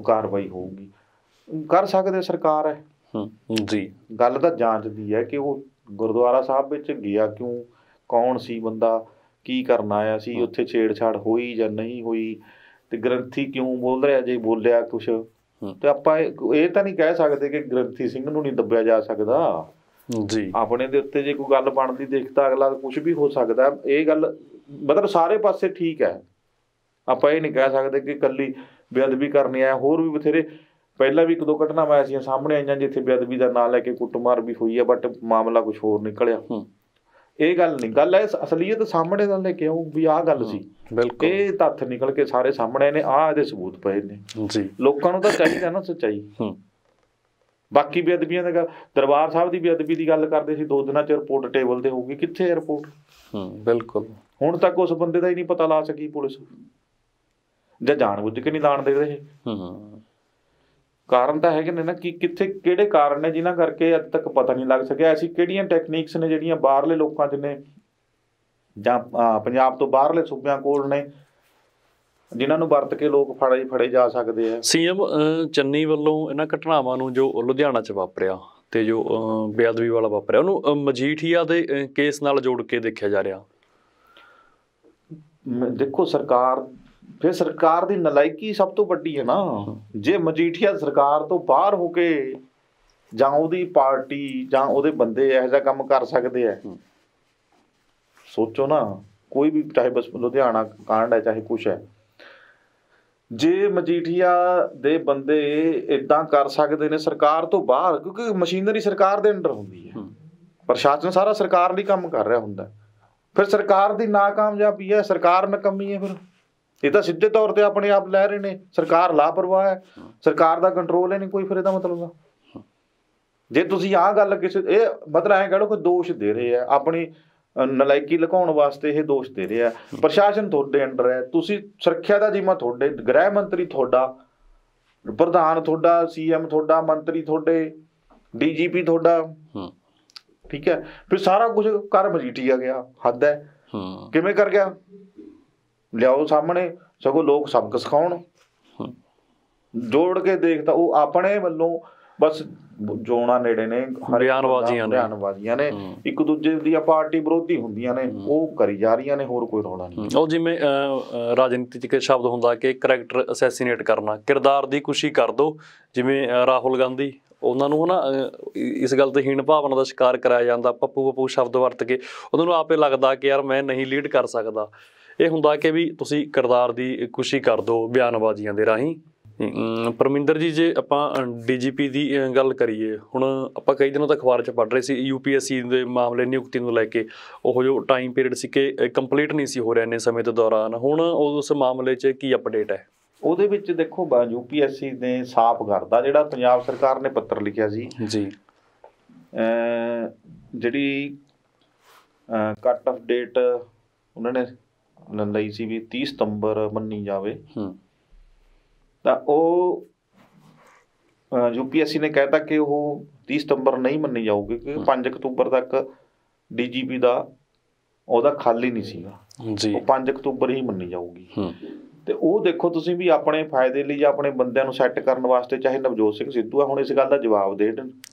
ਕਾਰਵਾਈ ਹੋਊਗੀ। ਕਰ ਸਕਦੇ ਸਰਕਾਰ ਹੈ ਜੀ। ਗੱਲ ਤਾਂ ਜਾਂਚ ਦੀ ਹੈ ਕਿ ਉਹ ਗੁਰਦੁਆਰਾ ਸਾਹਿਬ ਵਿੱਚ ਗਿਆ ਕਿਉਂ, ਕੌਣ ਸੀ ਬੰਦਾ, ਕੀ ਕਰਨ ਆਇਆ ਸੀ, ਉੱਥੇ ਛੇੜਛਾੜ ਹੋਈ ਜਾਂ ਨਹੀਂ ਹੋਈ, ਤੇ ਗ੍ਰੰਥੀ ਕਿਉਂ ਬੋਲ ਰਿਹਾ, ਜੇ ਬੋਲਿਆ ਕੁਛ ਤੇ ਆਪਾਂ ਇਹ ਤਾਂ ਨਹੀਂ ਕਹਿ ਸਕਦੇ ਕਿ ਗ੍ਰੰਥੀ ਸਿੰਘ ਨੂੰ ਨਹੀਂ ਦੱਬਿਆ ਜਾ ਸਕਦਾ ਜੀ। ਆਪਣੇ ਦੇ ਉੱਤੇ ਜੇ ਕੋਈ ਗੱਲ ਬਣਦੀ ਦੇਖਦਾ ਅਗਲਾ ਕੁਛ ਵੀ ਹੋ ਸਕਦਾ। ਇਹ ਗੱਲ ਮਤਲਬ ਸਾਰੇ ਪਾਸੇ ਠੀਕ ਹੈ। ਆਪਾਂ ਇਹ ਨਹੀਂ ਕਹਿ ਸਕਦੇ ਕਿ ਇਕੱਲੀ ਬੇਅਦਬੀ ਕਰਨੀ ਆਇਆ, ਹੋਰ ਵੀ ਬਥੇਰੇ ਪਹਿਲਾਂ ਵੀ 1-2 ਘਟਨਾਵਾਂ ਐਸੀਆਂ ਸਾਹਮਣੇ ਆਈਆਂ ਜਿੱਥੇ ਬੇਅਦਬੀ ਦਾ ਨਾਂ ਲੈ ਕੇ ਕੁੱਟਮਾਰ ਵੀ ਹੋਈ ਹੈ, ਬਟ ਮਾਮਲਾ ਕੁਛ ਹੋਰ ਨਿਕਲਿਆ। ਇਹ ਗੱਲ ਨਹੀਂ, ਗੱਲ ਹੈ ਅਸਲੀਅਤ ਸਾਹਮਣੇ ਨਾਲ ਲੈ ਕੇ ਆਓ ਵੀ ਆਹ ਗੱਲ ਸੀ। ਬਿਲਕੁਲ। ਇਹ ਤੱਥ ਨਿਕਲ ਕੇ ਸਾਰੇ ਸਾਹਮਣੇ ਨੇ, ਆਹ ਇਹਦੇ ਸਬੂਤ ਪਏ ਨੇ ਜੀ। ਲੋਕਾਂ ਨੂੰ ਤਾਂ ਚਾਹੀਦਾ ਨਾ ਸੱਚਾਈ। ਬਾਕੀ ਬੇਅਦਬੀਆਂ ਦਾ ਦਰਬਾਰ ਸਾਹਿਬ ਦੀ ਬੇਅਦਬੀ ਦੀ ਗੱਲ ਕਰਦੇ ਸੀ, 2 ਦਿਨਾਂ 'ਚ ਰਿਪੋਰਟ ਟੇਬਲ ਤੇ ਹੋਊਗੀ, ਕਿੱਥੇ ਹੈ ਰਿਪੋਰਟ? ਬਿਲਕੁਲ। ਹੁਣ ਤੱਕ ਉਸ ਬੰਦੇ ਦਾ ਹੀ ਨਹੀਂ ਪਤਾ ਲਾ ਸਕੀ ਪੁਲਿਸ, ਜਾਂ ਜਾਣਬੁੱਝ ਕੇ ਨਹੀਂ ਲਾਣ ਦੇ ਰਹੇ। ਕਾਰਨ ਤਾਂ ਹੈਗੇ ਨੇ ਨਾ, ਕਿ ਕਿੱਥੇ ਕਿਹੜੇ ਕਾਰਨ ਨੇ ਜਿਨ੍ਹਾਂ ਕਰਕੇ ਅੱਜ ਤੱਕ ਪਤਾ ਨਹੀਂ ਲੱਗ ਸਕਿਆ। ਐਸੀ ਕਿਹੜੀਆਂ ਟੈਕਨੀਕਸ ਨੇ ਜਿਹੜੀਆਂ ਬਾਹਰਲੇ ਲੋਕਾਂ 'ਚ ਨੇ ਜਾਂ ਪੰਜਾਬ ਤੋਂ ਬਾਹਰਲੇ ਸੂਬਿਆਂ ਕੋਲ ਨੇ, ਜਿਨ੍ਹਾਂ ਨੂੰ ਵਰਤ ਕੇ ਲੋਕ ਫੜੇ ਜਾ ਸਕਦੇ ਆ। ਸੀਐਮ ਚੰਨੀ ਵੱਲੋਂ ਇਹਨਾਂ ਘਟਨਾਵਾਂ ਨੂੰ ਜੋ ਲੁਧਿਆਣਾ 'ਚ ਵਾਪਰਿਆ ਤੇ ਜੋ ਬੇਅਦਬੀ ਵਾਲਾ ਵਾਪਰਿਆ, ਉਹਨੂੰ ਮਜੀਠੀਆ ਦੇ ਕੇਸ ਨਾਲ ਜੋੜ ਕੇ ਦੇਖਿਆ ਜਾ ਰਿਹਾ। ਦੇਖੋ ਸਰਕਾਰ ਦੀ ਨਲਾਇਕੀ ਸਭ ਤੋਂ ਵੱਡੀ ਹੈ ਨਾ। ਜੇ ਮਜੀਠੀਆ ਸਰਕਾਰ ਤੋਂ ਬਾਹਰ ਹੋ ਕੇ ਜਾਂ ਉਹਦੀ ਪਾਰਟੀ ਜਾਂ ਉਹਦੇ ਬੰਦੇ ਇਹੋ ਜਿਹਾ ਕੰਮ ਕਰ ਸਕਦੇ ਆ, ਸੋਚੋ ਨਾ, ਕੋਈ ਵੀ, ਚਾਹੇ ਬਸ ਲੁਧਿਆਣਾ ਕਾਂਡ ਹੈ ਚਾਹੇ ਕੁਛ ਹੈ, ਜੇ ਮਜੀਠੀਆ ਦੇ ਬੰਦੇ ਇੱਦਾਂ ਕਰ ਸਕਦੇ ਨੇ ਸਰਕਾਰ ਤੋਂ ਬਾਹਰ, ਕਿਉਂਕਿ ਮਸ਼ੀਨਰੀ ਸਰਕਾਰ ਦੇ ਅੰਡਰ ਹੁੰਦੀ ਹੈ, ਪ੍ਰਸ਼ਾਸਨ ਸਾਰਾ ਸਰਕਾਰ ਲਈ ਕੰਮ ਕਰ ਰਿਹਾ ਹੁੰਦਾ, ਫਿਰ ਸਰਕਾਰ ਦੀ ਨਾਕਾਮਯਾਬੀ ਹੈ, ਸਰਕਾਰ ਨਕੰਮੀ ਹੈ। ਫਿਰ ਇਹ ਤਾਂ ਸਿੱਧੇ ਤੌਰ ਤੇ ਆਪਣੇ ਆਪ ਲੈ ਰਹੇ ਨੇ, ਸਰਕਾਰ ਲਾਪਰਵਾਹ ਹੈ, ਸਰਕਾਰ ਦਾ ਕੰਟਰੋਲ ਹੈ ਨਹੀਂ ਕੋਈ। ਫਿਰ ਇਹਦਾ ਮਤਲਬ ਜੇ ਤੁਸੀਂ ਆਹ ਗੱਲ ਕਿਸੇ, ਇਹ ਮਤਲਬ ਐਂ ਕਹਿ ਲਓ ਕਿ ਦੋਸ਼ ਦੇ ਰਹੇ ਆ, ਆਪਣੀ ਨਲਾਇਕੀ ਲੁਕਾਉਣ ਵਾਸਤੇ ਇਹ ਦੋਸ਼ ਦੇ ਰਹੇ ਆ। ਪ੍ਰਸ਼ਾਸਨ ਤੁਹਾਡੇ ਅੰਡਰ ਹੈ, ਤੁਸੀਂ ਸੁਰੱਖਿਆ ਦਾ ਜ਼ਿੰਮਾ ਤੁਹਾਡੇ, ਗ੍ਰਹਿ ਮੰਤਰੀ ਤੁਹਾਡਾ, ਪ੍ਰਧਾਨ ਤੁਹਾਡਾ, ਸੀਐਮ ਤੁਹਾਡਾ, ਮੰਤਰੀ ਤੁਹਾਡੇ, ਡੀਜੀਪੀ ਤੁਹਾਡਾ, ਠੀਕ ਹੈ। ਫਿਰ ਸਾਰਾ ਕੁਝ ਕਰ ਮਜੀਠੀਆ ਗਿਆ, ਹੱਦ ਹੈ। ਕਿਵੇਂ ਕਰ ਗਿਆ ਲਿਆਓ ਸਾਹਮਣੇ, ਸਗੋਂ ਲੋਕ ਸਬਕ ਸਿਖਾਉਣ, ਜੋੜ ਕੇ ਦੇਖਦਾ। ਉਹ ਆਪਣੇ ਵੱਲੋਂ ਬਸ ਜੋਣਾ ਨੇੜੇ ਨੇ, ਬਿਆਨਬਾਜ਼ੀਆਂ ਨੇ, ਇੱਕ ਦੂਜੇ ਦੀਆਂ ਪਾਰਟੀ ਵਿਰੋਧੀ ਹੁੰਦੀਆਂ ਨੇ, ਉਹ ਕਰੀ ਜਾ ਰਹੀਆਂ ਨੇ, ਹੋਰ ਕੋਈ ਰੌਲਾ ਨਹੀਂ। ਉਹ ਜਿਵੇਂ ਰਾਜਨੀਤੀ 'ਚ ਸ਼ਬਦ ਹੁੰਦਾ ਕਿ ਕਰੈਕਟਰ ਅਸੈਸੀਨੇਟ ਕਰਨਾ, ਕਿਰਦਾਰ ਦੀ ਕੁਸ਼ੀ ਕਰ ਦੋ। ਜਿਵੇਂ ਰਾਹੁਲ ਗਾਂਧੀ, ਉਹਨਾਂ ਨੂੰ ਨਾ ਇਸ ਗੱਲ ਤੇ ਹੀਣ ਭਾਵਨਾ ਦਾ ਸ਼ਿਕਾਰ ਕਰਾਇਆ ਜਾਂਦਾ, ਪੱਪੂ ਸ਼ਬਦ ਵਰਤ ਕੇ। ਉਹਨਾਂ ਨੂੰ ਆਪੇ ਲੱਗਦਾ ਕਿ ਯਾਰ ਮੈਂ ਨਹੀਂ ਲੀਡ ਕਰ ਸਕਦਾ। ਇਹ ਹੁੰਦਾ ਕਿ ਵੀ ਤੁਸੀਂ ਕਿਰਦਾਰ ਦੀ ਕੁਸ਼ੀ ਕਰ ਦਿਓ ਬਿਆਨਬਾਜ਼ੀਆਂ ਦੇ ਰਾਹੀਂ। ਪਰਮਿੰਦਰ ਜੀ, ਜੇ ਆਪਾਂ ਡੀਜੀਪੀ ਦੀ ਗੱਲ ਕਰੀਏ, ਹੁਣ ਆਪਾਂ ਕਈ ਦਿਨਾਂ ਤੋਂ ਅਖਬਾਰ 'ਚ ਪੜ੍ਹ ਰਹੇ ਸੀ UPSC ਦੇ ਮਾਮਲੇ ਨਿਯੁਕਤੀ ਨੂੰ ਲੈ ਕੇ, ਉਹ ਜੋ ਟਾਈਮ ਪੀਰੀਅਡ ਸੀ ਕਿ ਕੰਪਲੀਟ ਨਹੀਂ ਸੀ ਹੋ ਰਿਹਾ ਇੰਨੇ ਸਮੇਂ ਦੇ ਦੌਰਾਨ। ਹੁਣ ਉਸ ਮਾਮਲੇ 'ਚ ਕੀ ਅਪਡੇਟ ਹੈ? ਉਹਦੇ ਵਿੱਚ ਦੇਖੋ UPSC ਨੇ ਸਾਫ਼ ਕਰਦਾ, ਜਿਹੜਾ ਪੰਜਾਬ ਸਰਕਾਰ ਨੇ ਪੱਤਰ ਲਿਖਿਆ ਸੀ ਜੀ, ਜਿਹੜੀ ਕੱਟ ਆਫ ਡੇਟ ਉਹਨਾਂ ਨੇ ਲਈ ਸੀ ਵੀ 30 ਸਤੰਬਰ ਮੰਨੀ ਜਾਵੇ, ਤਾਂ ਉਹ UPSC ਨੇ ਕਹਿਤਾ ਕਿ ਉਹ 30 ਸਤੰਬਰ ਨਹੀਂ ਮੰਨੀ ਜਾਊਗੀ, ਕਿਉਂਕਿ 5 ਅਕਤੂਬਰ ਤੱਕ DGP ਦਾ ਉਹਦਾ ਖਾਲੀ ਨਹੀਂ ਸੀਗਾ ਜੀ, ਉਹ 5 ਅਕਤੂਬਰ ਹੀ ਮੰਨੀ ਜਾਊਗੀ। ਤੇ ਉਹ ਦੇਖੋ ਤੁਸੀਂ ਵੀ ਆਪਣੇ ਫਾਇਦੇ ਲਈ ਜਾਂ ਆਪਣੇ ਬੰਦਿਆਂ ਨੂੰ ਸੈੱਟ ਕਰਨ ਵਾਸਤੇ, ਚਾਹੇ ਨਵਜੋਤ ਸਿੰਘ ਸਿੱਧੂ ਆ, ਹੁਣ ਇਸ ਗੱਲ ਦਾ ਜਵਾਬ ਦੇਣ,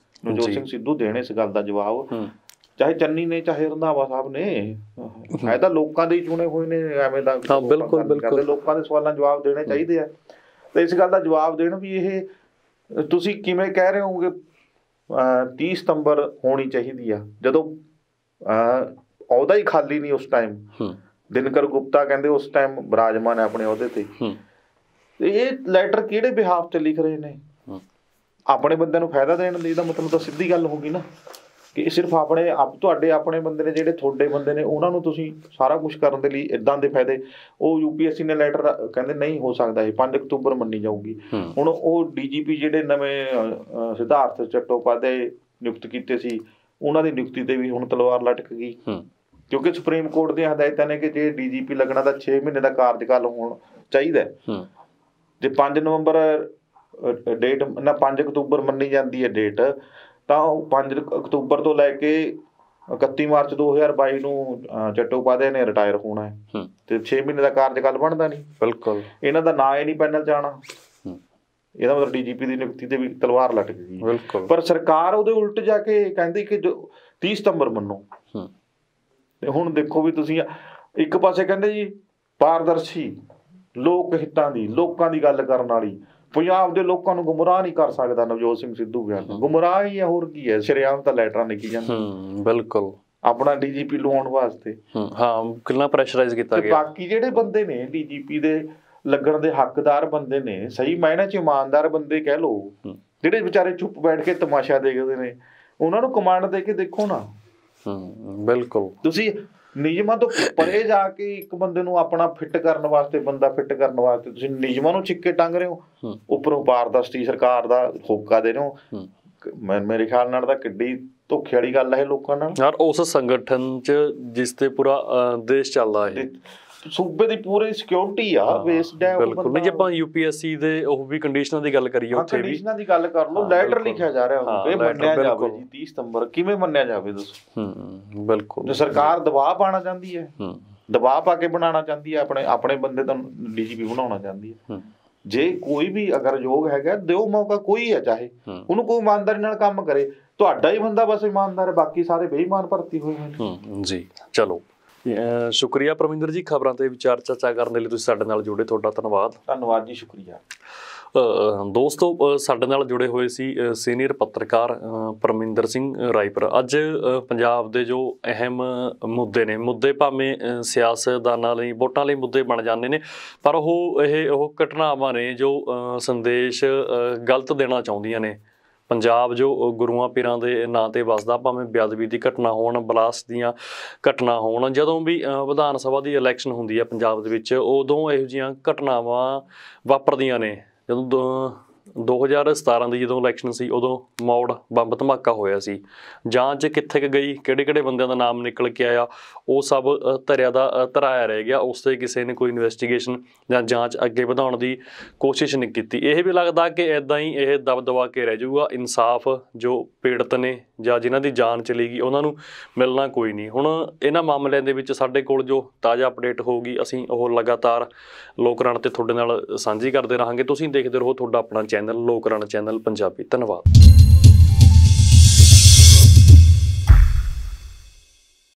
ਨਵਜੋਤ ਸਿੰਘ ਸਿੱਧੂ ਦੇਣ ਇਸ ਗੱਲ ਦਾ ਜਵਾਬ, ਚਾਹੇ ਚੰਨੀ ਨੇ ਚਾਹੇ ਰੰਧਾਵਾ ਸਾਹਿਬ ਨੇ, ਇਹ ਤਾਂ ਲੋਕਾਂ ਦੇ ਹੀ ਚੁਣੇ ਹੋਏ ਨੇ, ਐਵੇਂ ਦਾ ਬਿਲਕੁਲ ਲੋਕਾਂ ਦੇ ਸਵਾਲਾਂ ਜਵਾਬ ਦੇਣੇ ਚਾਹੀਦੇ ਆ। ਤੇ ਇਸ ਗੱਲ ਦਾ ਜਵਾਬ ਦੇਣ ਵੀ ਇਹ ਤੁਸੀਂ ਕਿਵੇਂ ਕਹਿ ਰਹੇ ਹੋਗੇ 30 ਸਤੰਬਰ ਹੋਣੀ ਚਾਹੀਦੀ ਆ, ਜਦੋਂ ਅਹੁਦਾ ਹੀ ਖਾਲੀ ਨਹੀਂ ਉਸ ਟਾਈਮ। ਦਿਨਕਰ ਗੁਪਤਾ ਕਹਿੰਦੇ ਉਸ ਟਾਈਮ ਬਿਰਾਜਮਾਨ ਹੈ ਆਪਣੇ ਅਹੁਦੇ ਤੇ। ਇਹ ਲੈਟਰ ਕਿਹੜੇ ਬਿਹਾਫ ਤੇ ਲਿਖ ਰਹੇ ਨੇ? ਆਪਣੇ ਬੰਦਿਆਂ ਨੂੰ ਫਾਇਦਾ ਦੇਣ ਲਈ ਦਾ ਮਤਲਬ ਤਾਂ ਸਿੱਧੀ ਗੱਲ ਹੋ ਗਈ ਨਾ, ਕਿ ਸਿਰਫ ਤੁਹਾਡੇ ਆਪਣੇ ਬੰਦੇ ਨੇ, ਜਿਹੜੇ ਤੁਹਾਡੇ ਬੰਦੇ ਨੇ, ਉਹਨਾਂ ਨੂੰ ਤੁਸੀਂ ਸਾਰਾ ਕੁਝ ਕਰਨ ਦੇ ਲਈ ਇੱਦਾਂ ਦੇ ਫਾਇਦੇ। ਉਹ UPSC ਨੇ ਲੈਟਰ ਕਹਿੰਦੇ ਨਹੀਂ ਹੋ ਸਕਦਾ, ਇਹ 5 ਅਕਤੂਬਰ ਮੰਨੀ ਜਾਊਗੀ। ਹੁਣ ਉਹ DGP ਜਿਹੜੇ ਨਵੇਂ ਸਿਧਾਰਥ ਚੱਟੋਪਾਧਿਆਏ ਨਿਯੁਕਤ ਕੀਤੇ ਸੀ, ਉਹਨਾਂ ਦੀ ਨਿਯੁਕਤੀ ਤੇ ਵੀ ਹੁਣ ਤਲਵਾਰ ਲਟਕ ਗਈ, ਕਿਉਂਕਿ ਸੁਪਰੀਮ ਕੋਰਟ ਦੀਆਂ ਹਦਾਇਤਾਂ ਨੇ ਕਿ ਜੇ DGP ਲੱਗਣਾ ਤਾਂ 6 ਮਹੀਨੇ ਦਾ ਕਾਰਜਕਾਲ ਹੋਣਾ ਚਾਹੀਦਾ। ਜੇ 5 ਨਵੰਬਰ ਡੇਟ ਨਾ 5 ਅਕਤੂਬਰ ਮੰਨੀ ਜਾਂਦੀ ਹੈ ਡੇਟ, ਤਾਂ ਉਹ 5 ਅਕਤੂਬਰ ਤੋਂ ਲੈ ਕੇ 31 ਮਾਰਚ 2022 ਨੂੰ ਚੱਟੋਪਾਧਿਆਏ ਨੇ ਰਿਟਾਇਰ ਹੋਣਾ ਹੈ, ਤੇ 6 ਮਹੀਨੇ ਦਾ ਕਾਰਜਕਾਲ ਬਣਦਾ ਨਹੀਂ। ਬਿਲਕੁਲ ਇਹਨਾਂ ਦਾ ਨਾਂ ਹੀ ਨਹੀਂ ਪੈਨਲ 'ਚ ਆਉਣਾ, ਇਹਦਾ ਮਤਲਬ DGP ਦੀ ਨਿਯੁਕਤੀ ਤੇ ਵੀ ਤਲਵਾਰ ਲਟਕ ਗਈ। ਪਰ ਸਰਕਾਰ ਉਹਦੇ ਉਲਟ ਜਾ ਕੇ ਕਹਿੰਦੀ ਕਿ 30 ਸਤੰਬਰ ਮੰਨੋ। ਤੇ ਹੁਣ ਦੇਖੋ ਵੀ ਤੁਸੀਂ, ਇੱਕ ਪਾਸੇ ਕਹਿੰਦੇ ਜੀ ਪਾਰਦਰਸ਼ੀ, ਲੋਕ ਹਿੱਤਾਂ ਦੀ, ਲੋਕਾਂ ਦੀ ਗੱਲ ਕਰਨ ਵਾਲੀ, ਪੰਜਾਬ ਦੇ ਲੋਕਾਂ ਨੂੰ ਗੁੰਮਰਾਹ ਨਹੀਂ ਕਰ ਸਕਦਾ ਨਵਜੋਤ ਸਿੰਘ ਸਿੱਧੂ ਬਿਆਨ, ਗੁੰਮਰਾਹ ਹੀ ਹੈ, ਹੋਰ ਕੀ ਹੈ। ਸ਼ਰੇਆਮ ਤਾਂ ਲੈਟਰਾਂ ਲਿਖੀ ਜਾਂਦੀ ਬਿਲਕੁਲ ਆਪਣਾ DGP ਲਵਾਉਣ ਵਾਸਤੇ। ਕਿੰਨਾ ਪ੍ਰੈਸ਼ਰਾਈਜ਼ ਕੀਤਾ ਗਿਆ। ਬਾਕੀ ਜਿਹੜੇ ਬੰਦੇ ਨੇ DGP ਦੇ ਲੱਗਣ ਦੇ ਹੱਕਦਾਰ ਬੰਦੇ ਨੇ, ਸਹੀ ਮਾਇਨੇ 'ਚ ਇਮਾਨਦਾਰ ਬੰਦੇ ਕਹਿ ਲਓ, ਜਿਹੜੇ ਵਿਚਾਰੇ ਚੁੱਪ ਬੈਠ ਕੇ ਤਮਾਸ਼ਾ ਦੇਖਦੇ ਨੇ, ਉਹਨਾਂ ਨੂੰ ਕਮਾਂਡ ਦੇ ਕੇ ਦੇਖੋ ਨਾ। ਬਿਲਕੁਲ ਤੁਸੀਂ ਨਿਯਮਾਂ ਤੋਂ ਪਰੇ ਜਾ ਕੇ ਇੱਕ ਬੰਦੇ ਨੂੰ ਆਪਣਾ ਫਿੱਟ ਕਰਨ ਵਾਸਤੇ, ਬੰਦਾ ਫਿੱਟ ਕਰਨ ਵਾਸਤੇ ਤੁਸੀਂ ਨਿਯਮਾਂ ਨੂੰ ਛਿੱਕੇ ਟੰਗ ਰਹੇ ਹੋ, ਉੱਪਰੋਂ ਪਾਰਦਰਸ਼ੀ ਸਰਕਾਰ ਦਾ ਹੋਕਾ ਦੇ ਰਹੇ ਹੋ। ਮੇਰੇ ਖਿਆਲ ਨਾਲ ਤਾਂ ਕਿੱਡੀ ਧੋਖੇ ਵਾਲੀ ਗੱਲ ਹੈ ਲੋਕਾਂ ਨਾਲ। ਯਾਰ ਉਸ ਸੰਗਠਨ 'ਚ ਜਿਸ ਤੇ ਪੂਰਾ ਦੇਸ਼ ਚੱਲਦਾ ਹੈ, ਸੂਬੇ ਦੀ ਪੂਰੀ ਸਿਕਿਉਰਿਟੀ ਆ ਬੇਸਡ ਹੈ। ਬਿਲਕੁਲ ਨਹੀਂ, ਜੇ ਆਪਾਂ UPSC ਦੇ ਉਹ ਵੀ ਕੰਡੀਸ਼ਨਾਂ ਦੀ ਗੱਲ ਕਰੀਏ, ਉੱਥੇ ਵੀ ਕੰਡੀਸ਼ਨਾਂ ਦੀ ਗੱਲ ਕਰ ਲਓ, ਲੈਟਰ ਲਿਖਿਆ ਜਾ ਰਿਹਾ ਹੋਵੇ ਮੰਨਿਆ ਜਾਵੇ ਜੀ 30 ਸਤੰਬਰ, ਕਿਵੇਂ ਮੰਨਿਆ ਜਾਵੇ ਦੱਸੋ? ਬਿਲਕੁਲ ਜੇ ਸਰਕਾਰ ਦਬਾਅ ਪਾਉਣਾ ਚਾਹੁੰਦੀ ਹੈ, ਦਬਾਅ ਪਾ ਕੇ ਬਣਾਉਣਾ ਚਾਹੁੰਦੀ ਹੈ, ਆਪਣੇ ਬੰਦੇ ਤਾਂ DGP ਬਣਾਉਣਾ ਚਾਹੁੰਦੀ ਹੈ। ਜੇ ਕੋਈ ਵੀ ਅਗਰ ਯੋਗ ਹੈਗਾ, ਦਿਓ ਮੌਕਾ, ਕੋਈ ਹੈ ਚਾਹੇ, ਉਹਨੂੰ ਕੋਈ ਇਮਾਨਦਾਰੀ ਨਾਲ ਕੰਮ ਕਰੇ। ਤੁਹਾਡਾ ਹੀ ਬੰਦਾ ਬਸ ਇਮਾਨਦਾਰ ਹੈ, ਬਾਕੀ ਸਾਰੇ ਬੇਈਮਾਨ ਭਰਤੀ ਹੋਏ ਨੇ ਜੀ। ਚਲੋ ਸ਼ੁਕਰੀਆ ਪਰਮਿੰਦਰ ਜੀ, ਖਬਰਾਂ ਤੇ ਵਿਚਾਰ ਚਰਚਾ ਕਰਨ ਦੇ ਲਈ ਤੁਸੀਂ ਸਾਡੇ ਨਾਲ ਜੁੜੇ, ਤੁਹਾਡਾ ਧੰਨਵਾਦ। ਧੰਨਵਾਦ ਜੀ, ਸ਼ੁਕਰੀਆ। ਦੋਸਤੋ, ਸਾਡੇ ਨਾਲ ਜੁੜੇ ਹੋਏ ਸੀ ਸੀਨੀਅਰ ਪੱਤਰਕਾਰ ਪਰਮਿੰਦਰ ਸਿੰਘ ਰਾਏਪੁਰ। ਅੱਜ ਪੰਜਾਬ ਦੇ ਜੋ ਅਹਿਮ ਮੁੱਦੇ ਭਾਵੇਂ ਸਿਆਸਤਦਾਨਾਂ ਲਈ, ਵੋਟਾਂ ਲਈ ਮੁੱਦੇ ਬਣ ਜਾਂਦੇ ਨੇ, ਪਰ ਉਹ ਘਟਨਾਵਾਂ ਨੇ ਜੋ ਸੰਦੇਸ਼ ਗਲਤ ਦੇਣਾ ਚਾਹੁੰਦੀਆਂ ਨੇ। ਪੰਜਾਬ ਜੋ ਗੁਰੂਆਂ ਪੀਰਾਂ ਦੇ ਨਾਂ 'ਤੇ ਵੱਸਦਾ, ਭਾਵੇਂ ਬੇਅਦਬੀ ਦੀ ਘਟਨਾ ਹੋਣ, ਬਲਾਸਟ ਦੀਆਂ ਘਟਨਾ ਹੋਣ, ਜਦੋਂ ਵੀ ਵਿਧਾਨ ਸਭਾ ਦੀ ਇਲੈਕਸ਼ਨ ਹੁੰਦੀ ਹੈ ਪੰਜਾਬ ਦੇ ਵਿੱਚ, ਉਦੋਂ ਇਹੋ ਜਿਹੀਆਂ ਘਟਨਾਵਾਂ ਵਾਪਰਦੀਆਂ ਨੇ। ਜਦੋਂ 2017 ਦੀ ਜਦੋਂ ਇਲੈਕਸ਼ਨ ਸੀ, ਉਦੋਂ ਮੌੜ ਬੰਬ ਧਮਾਕਾ ਹੋਇਆ ਸੀ। ਜਾਂਚ ਕਿੱਥੇ ਕੁ ਗਈ, ਕਿਹੜੇ ਬੰਦਿਆਂ ਦਾ ਨਾਮ ਨਿਕਲ ਕੇ ਆਇਆ, ਉਹ ਸਭ ਧਰਾਇਆ ਰਹਿ ਗਿਆ। ਉਸ 'ਤੇ ਕਿਸੇ ਨੇ ਕੋਈ ਇਨਵੈਸਟੀਗੇਸ਼ਨ ਜਾਂ ਜਾਂਚ ਅੱਗੇ ਵਧਾਉਣ ਦੀ ਕੋਸ਼ਿਸ਼ ਨਹੀਂ ਕੀਤੀ। ਇਹ ਵੀ ਲੱਗਦਾ ਕਿ ਇੱਦਾਂ ਹੀ ਇਹ ਦਬਾ ਕੇ ਰਹਿ ਜਾਊਗਾ। ਇਨਸਾਫ ਜੋ ਪੀੜਤ ਨੇ ਜਾਂ ਜਿਨ੍ਹਾਂ ਦੀ ਜਾਨ ਚਲੀ ਗਈ, ਉਹਨਾਂ ਨੂੰ ਮਿਲਣਾ ਕੋਈ ਨਹੀਂ। ਹੁਣ ਇਹਨਾਂ ਮਾਮਲਿਆਂ ਦੇ ਵਿੱਚ ਸਾਡੇ ਕੋਲ ਜੋ ਤਾਜ਼ਾ ਅਪਡੇਟ ਹੋਊਗੀ, ਅਸੀਂ ਉਹ ਲਗਾਤਾਰ ਲੋਕ ਰਣ 'ਤੇ ਤੁਹਾਡੇ ਨਾਲ ਸਾਂਝੀ ਕਰਦੇ ਰਹਾਂਗੇ। ਤੁਸੀਂ ਦੇਖਦੇ ਰਹੋ ਤੁਹਾਡਾ ਆਪਣਾ ਚੈਨਲ ਲੋਕ ਰਣ ਚੈਨਲ ਪੰਜਾਬੀ। ਧੰਨਵਾਦ।